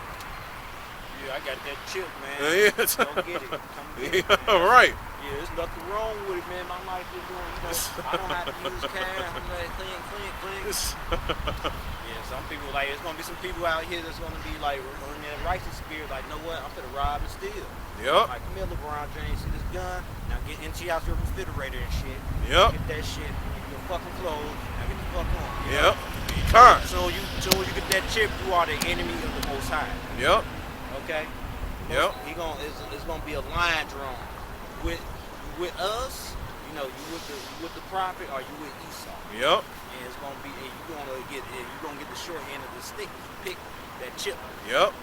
Yeah, I got that chip, man. Yeah. Go get it. Come get it. Yeah, right. Yeah, there's nothing wrong with it, man. My life is doing, I don't have to use cash. I'm like, click. Yeah, some people, like, there's going to be some people out here that's going to be, like, in that righteous spirit, like, you know what? I'm finna rob and steal. Yep. Like, come here, LeBron James, see this gun? Now get into your refrigerator and shit. Yep. Get that shit. Get your fucking clothes. Now get the fuck on. Yep. Time. So you get that chip, you are the enemy of the Most High. Yep. Okay? Yep. It's gonna be a line drawn with us. You know, you with the prophet, or you with Esau. Yep. And it's gonna be, and you're gonna get the short end of the stick if you pick that chip. Yep.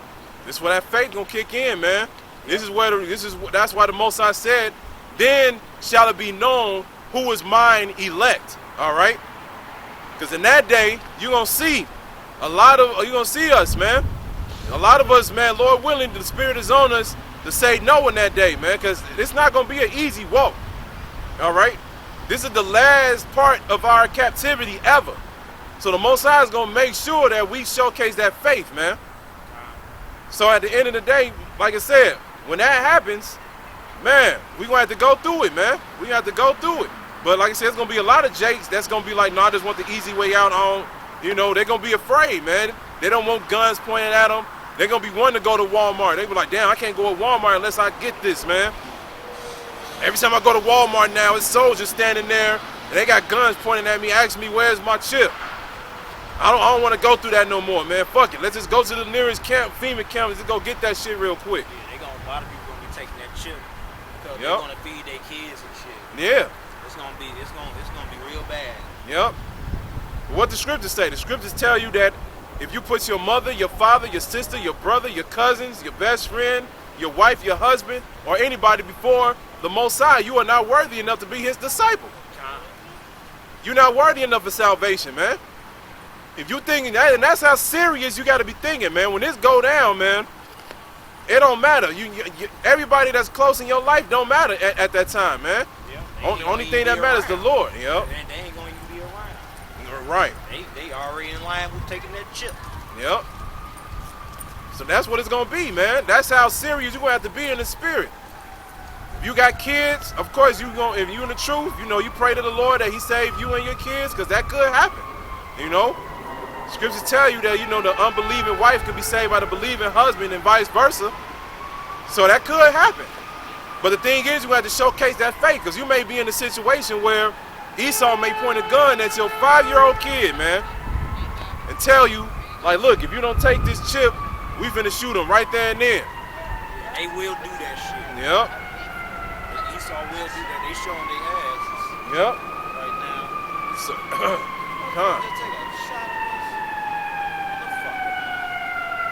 This is where that faith gonna kick in, man. That's why the Most High said, then shall it be known who is mine elect. All right. Because in that day, you're gonna see us, man. A lot of us, man, Lord willing, the Spirit is on us to say no in that day, man, because it's not going to be an easy walk, all right? This is the last part of our captivity ever. So the Most High is going to make sure that we showcase that faith, man. So at the end of the day, like I said, when that happens, man, we're going to have to go through it, man. We're going to have to go through it. But like I said, there's going to be a lot of Jakes that's going to be like, no, I just want the easy way out on, you know, they're going to be afraid, man. They don't want guns pointed at them. They're going to be wanting to go to Walmart. They be like, damn, I can't go to Walmart unless I get this, man. Every time I go to Walmart now, it's soldiers standing there, and they got guns pointing at me, asking me, where's my chip? I don't want to go through that no more, man. Fuck it. Let's just go to the nearest camp, FEMA camp, and just go get that shit real quick. Yeah, a lot of people going to be taking that chip because they're going to feed their kids and shit. Yeah. It's going to be real bad. Yep. What the scriptures say? The scriptures tell you that if you put your mother, your father, your sister, your brother, your cousins, your best friend, your wife, your husband, or anybody before the Most High, you are not worthy enough to be his disciple. You're not worthy enough for salvation, man. If you thinking that, and that's how serious you got to be thinking, man. When this go down, man, it don't matter. Everybody that's close in your life don't matter at that time, man. Yeah, only thing that matters is the Lord. Yep. They ain't going to be around. Right. They already in line with taking that chip. Yep. So that's what it's going to be, man. That's how serious you're going to have to be in the spirit. If you got kids, of course, if you're in the truth, you know, you pray to the Lord that he save you and your kids, because that could happen, you know. Scriptures tell you that, you know, the unbelieving wife could be saved by the believing husband and vice versa. So that could happen. But the thing is, you have to showcase that faith, because you may be in a situation where Esau may point a gun at your 5-year-old kid, man, and tell you, like, look, if you don't take this chip, we finna shoot him right there and then. They will do that shit. Yep. Esau will do that. They showing their asses. Yep. Right now. So,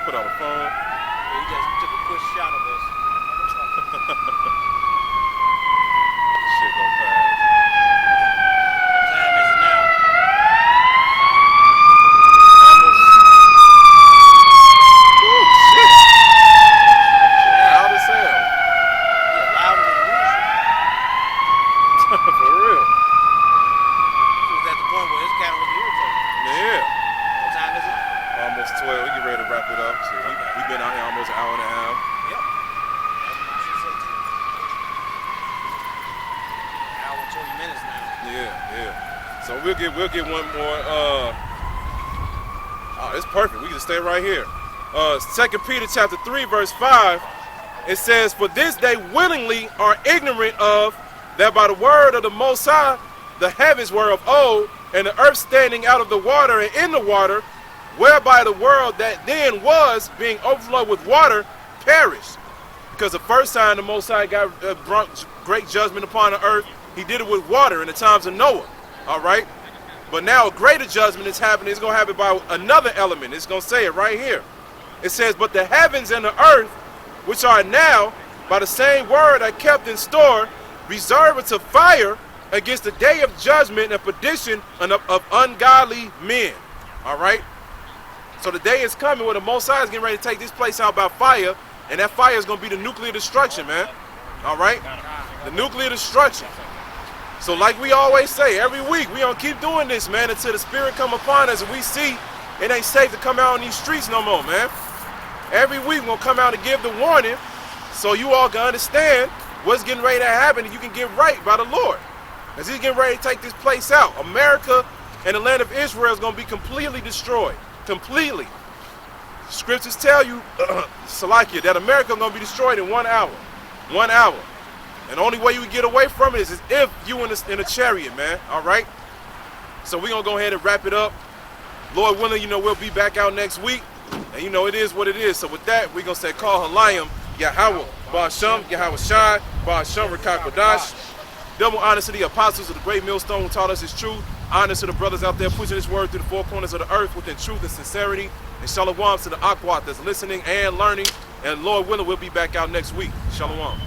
put on the phone. Yeah, he just took a quick shot of us. Shit go fast. What time is it now? Almost. Ooh, shit. Loud as hell. Yeah, louder than usual. For real. It was at the point where this cat was irritated. Yeah. What time is it? Almost 12. We get ready to wrap it up. So we've been out here almost an hour and a half. Yep. Hour and 20 minutes now. Yeah. So we'll get one more. Oh, it's perfect. We can just stay right here. 2 Peter chapter 3, verse 5. It says, "For this they willingly are ignorant of, that by the word of the Most High, the heavens were of old, and the earth standing out of the water and in the water, whereby the world that then was, being overflowed with water, perished." Because the first time the Most High got brought great judgment upon the earth, he did it with water in the times of Noah. All right? But now a greater judgment is happening. It's going to happen by another element. It's going to say it right here. It says, but the heavens and the earth, which are now, by the same word are kept in store, reserved to fire against the day of judgment and perdition of ungodly men. All right? So the day is coming where the Most High is getting ready to take this place out by fire, and that fire is going to be the nuclear destruction, man. All right? The nuclear destruction. So like we always say, every week, we don't keep doing this, man, until the Spirit come upon us and we see it ain't safe to come out on these streets no more, man. Every week, we're going to come out and give the warning so you all can understand what's getting ready to happen and you can get right by the Lord. As he's getting ready to take this place out, America and the land of Israel is going to be completely destroyed. Completely. Scriptures tell you, Salakia, that America is going to be destroyed in 1 hour. 1 hour. And the only way you can get away from it is if you in a chariot, man. All right? So we're going to go ahead and wrap it up. Lord willing, we'll be back out next week. And it is what it is. So with that, we're going to say, call Halayim, Yahweh, Ba'asham, Yahweh Shai, Ba'asham, Rakakwadash. Double honor to the apostles of the great millstone who taught us his truth. Honor to the brothers out there pushing this word through the four corners of the earth within truth and sincerity. And shalom to the Akwat that's listening and learning. And Lord willing, we'll be back out next week. Shalom.